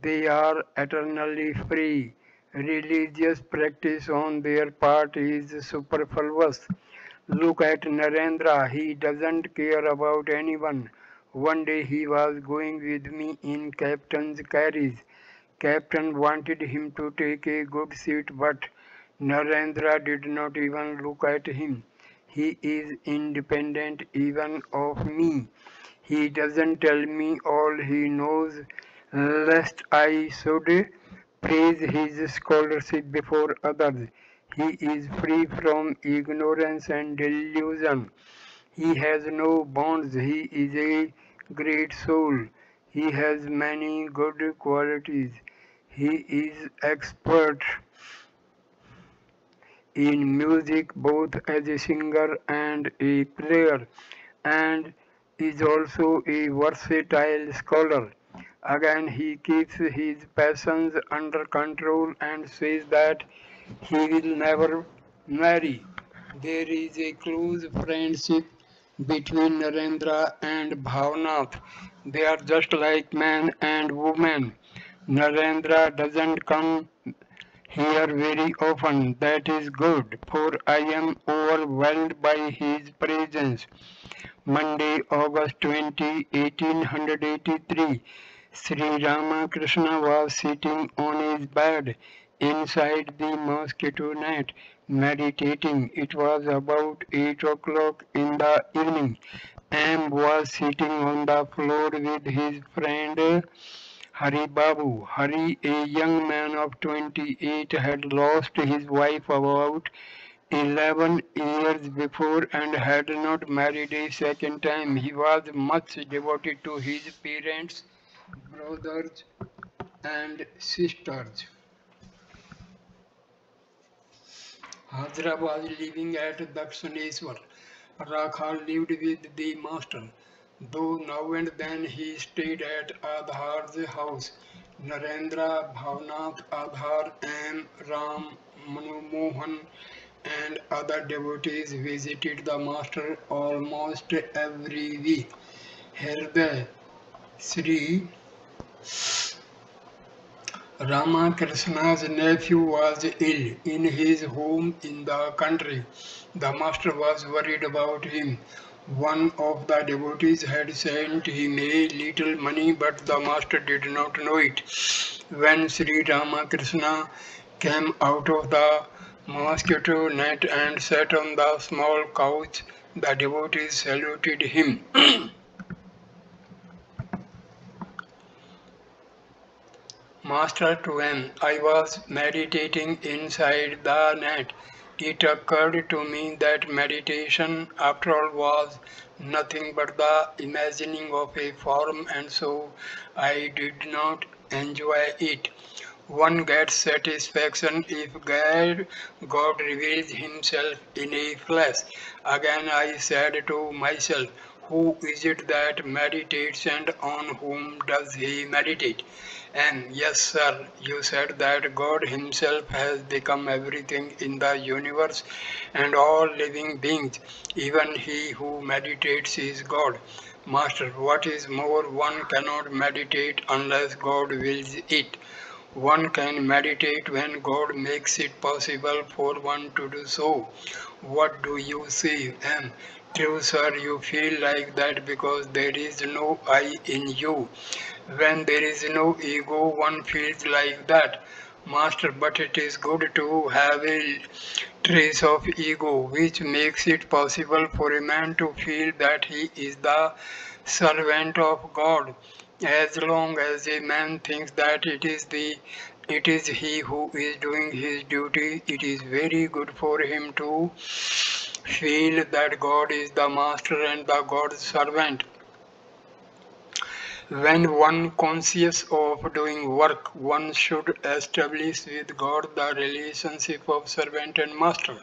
They are eternally free. Religious practice on their part is superfluous. Look at Narendra, he doesn't care about anyone. One day he was going with me in captain's carriage. Captain wanted him to take a good seat, but Narendra did not even look at him. He is independent even of me. He doesn't tell me all he knows, lest I should praise his scholarship before others. He is free from ignorance and delusion. He has no bonds. He is a great soul. He has many good qualities. He is expert in music both as a singer and a player, and is also a versatile scholar. Again, he keeps his passions under control and says that he will never marry. There is a close friendship between Narendra and Bhavanath. They are just like man and woman. Narendra doesn't come here very often. That is good, for I am overwhelmed by his presence. Monday, August 20, 1883. Sri Ramakrishna was sitting on his bed inside the mosquito net, meditating. It was about 8 o'clock in the evening. M was sitting on the floor with his friend Hari Babu. Hari, a young man of 28, had lost his wife about 11 years before and had not married a second time. He was much devoted to his parents, brothers, and sisters. Hajra was living at Dakshineswar. Rakhal lived with the master. Though now and then he stayed at Adhar's house, Narendra, Bhavnath, Adhar, M. Ram, Manomohan, and other devotees visited the master almost every week. Hriday Sri Ramakrishna's nephew was ill in his home in the country. The master was worried about him. One of the devotees had sent him a little money, but the master did not know it. When Sri Ramakrishna came out of the mosquito net and sat on the small couch, the devotees saluted him. Master to him, I was meditating inside the net. It occurred to me that meditation, after all, was nothing but the imagining of a form, and so I did not enjoy it. One gets satisfaction if God reveals himself in a flesh. Again I said to myself, who is it that meditates and on whom does he meditate? And yes, sir, you said that God himself has become everything in the universe and all living beings. Even he who meditates is God. Master, what is more, one cannot meditate unless God wills it. One can meditate when God makes it possible for one to do so. What do you see? And true, sir, you feel like that because there is no I in you. When there is no ego, one feels like that. Master, but it is good to have a trace of ego, which makes it possible for a man to feel that he is the servant of God. As long as a man thinks that it is he who is doing his duty, it is very good for him to feel that God is the master and the God's servant. When one conscious of doing work, one should establish with God the relationship of servant and master.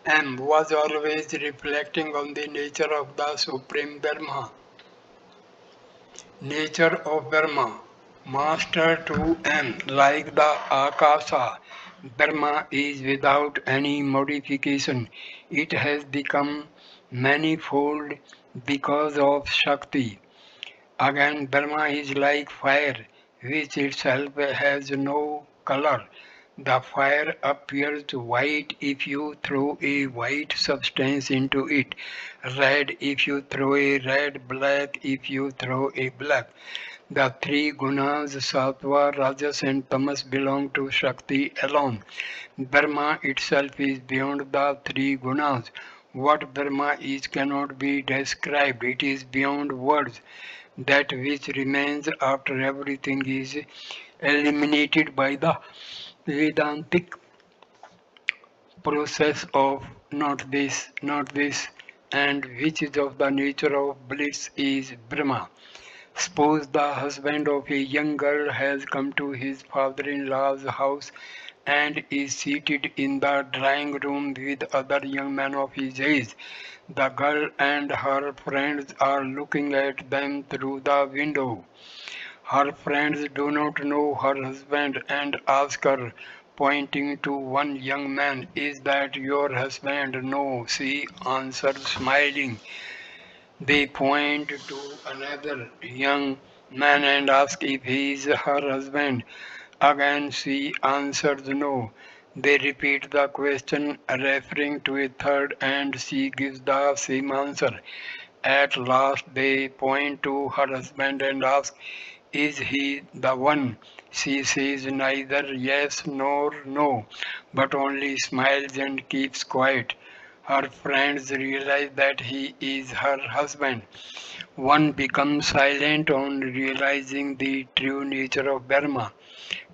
M was always reflecting on the nature of the Supreme Brahma. Nature of Brahma. Master to M, like the Akasa, Brahma is without any modification. It has become manifold because of Shakti. Again, Brahma is like fire, which itself has no color. The fire appears white if you throw a white substance into it, red if you throw a red, black if you throw a black. The three gunas, sattva, rajas, and tamas, belong to Shakti alone. Brahma itself is beyond the three gunas. What Brahma is cannot be described, it is beyond words. That which remains after everything is eliminated by the Vedantic process of not this, and which is of the nature of bliss is Brahma. Suppose the husband of a young girl has come to his father-in-law's house and is seated in the drawing room with other young men of his age. The girl and her friends are looking at them through the window. Her friends do not know her husband and ask her, pointing to one young man, is that your husband? No, she answers smiling. They point to another young man and ask if he is her husband. Again she answers no. They repeat the question, referring to a third, and she gives the same answer. At last they point to her husband and ask, is he the one? She says neither yes nor no, but only smiles and keeps quiet. Her friends realize that he is her husband. One becomes silent on realizing the true nature of Brahma.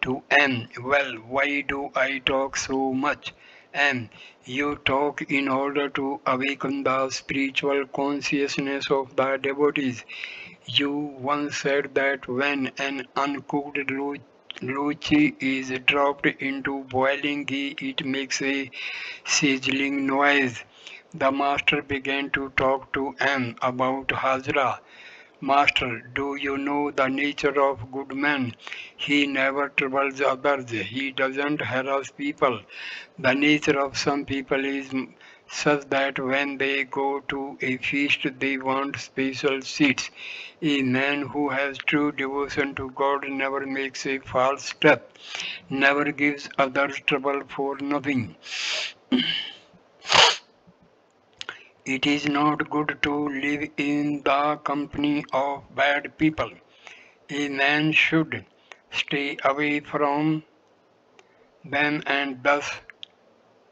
To M, well, why do I talk so much? M, you talk in order to awaken the spiritual consciousness of the devotees. You once said that when an uncooked luchi is dropped into boiling ghee, it makes a sizzling noise. The master began to talk to M about Hajra. Master, do you know the nature of good man? He never troubles others. He doesn't harass people. The nature of some people is such that when they go to a feast they want special seats. A man who has true devotion to God never makes a false step, never gives others trouble for nothing. It is not good to live in the company of bad people. A man should stay away from them and thus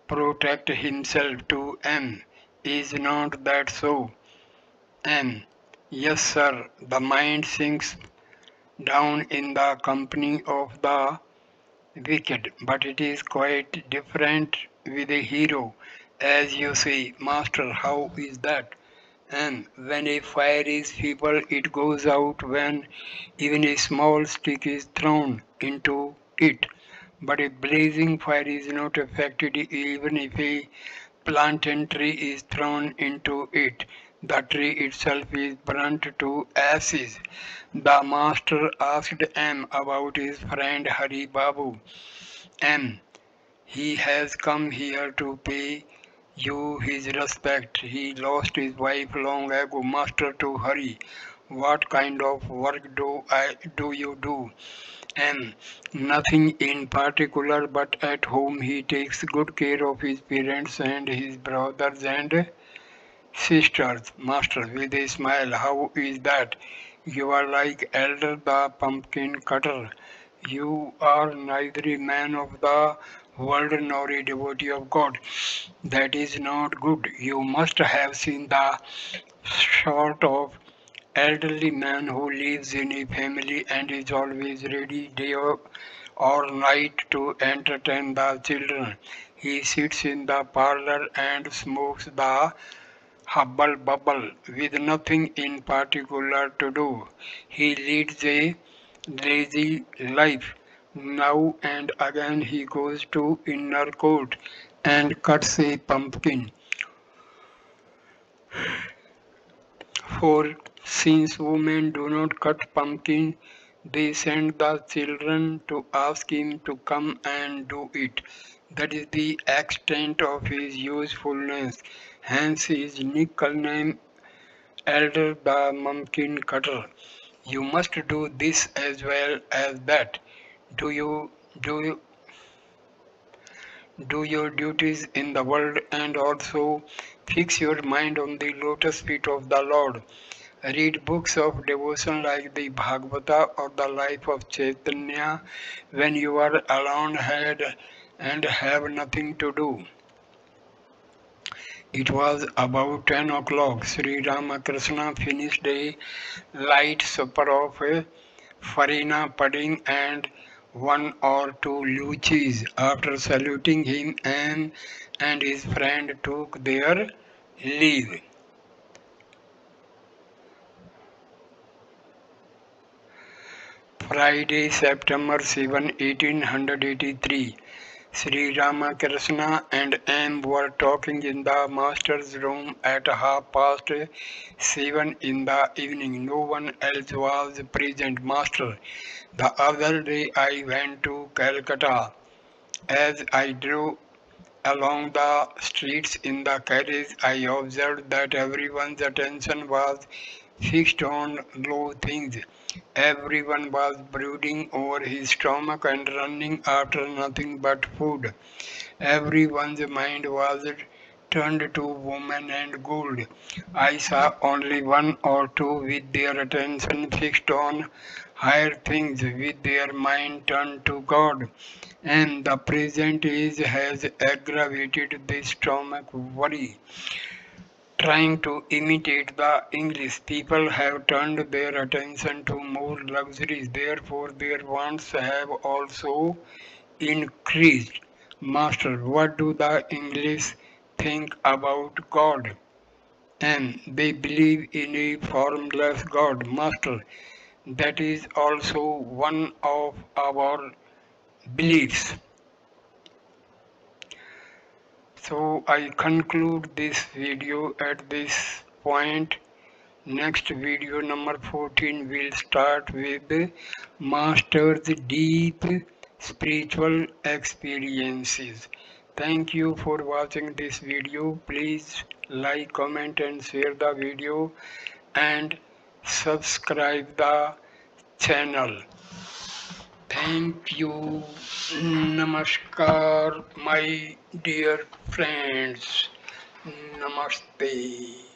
protect himself to M. Is not that so? M. Yes, sir. The mind sinks down in the company of the wicked, but it is quite different with a hero. As you say, Master, how is that? And when a fire is feeble, it goes out when even a small stick is thrown into it. But a blazing fire is not affected even if a plantain tree is thrown into it. The tree itself is burnt to ashes. The master asked M about his friend Hari Babu. M. He has come here to pay you his respect. He lost his wife long ago. Master, to hurry. What kind of work do you do? And nothing in particular, but at home he takes good care of his parents and his brothers and sisters. Master, with a smile, how is that? You are like Elder the pumpkin cutter. You are neither a man of the world nor a devotee of God. That is not good. You must have seen the sort of elderly man who lives in a family and is always ready day or night to entertain the children. He sits in the parlor and smokes the hubble bubble with nothing in particular to do. He leads a lazy life. Now and again he goes to inner court and cuts a pumpkin. For since women do not cut pumpkin, they send the children to ask him to come and do it. That is the extent of his usefulness. Hence his nickname Elder the Pumpkin Cutter. You must do this as well as that. Do you do do your duties in the world and also fix your mind on the lotus feet of the Lord. Read books of devotion like the Bhagavata or the life of Chaitanya when you are alone and have nothing to do. It was about 10 o'clock. Sri Ramakrishna finished a light supper of farina pudding and one or two luchis. After saluting him, and his friend took their leave. Friday, September 7, 1883. Sri Ramakrishna and M were talking in the master's room at 7:30 in the evening. No one else was present. Master, the other day I went to Calcutta. As I drove along the streets in the carriage, I observed that everyone's attention was fixed on low things. Everyone was brooding over his stomach and running after nothing but food. Everyone's mind was turned to woman and gold. I saw only one or two with their attention fixed on higher things, with their mind turned to God. And the present age has aggravated this stomach worry. Trying to imitate the English, people have turned their attention to more luxuries, therefore their wants have also increased. Master, what do the English think about God? And they believe in a formless God. Master, that is also one of our beliefs. So I conclude this video at this point. Next video number 14 will start with Master's deep spiritual experiences. Thank you for watching this video. Please like, comment and share the video and subscribe the channel. Thank you. Namaskar, my dear friends. Namaste.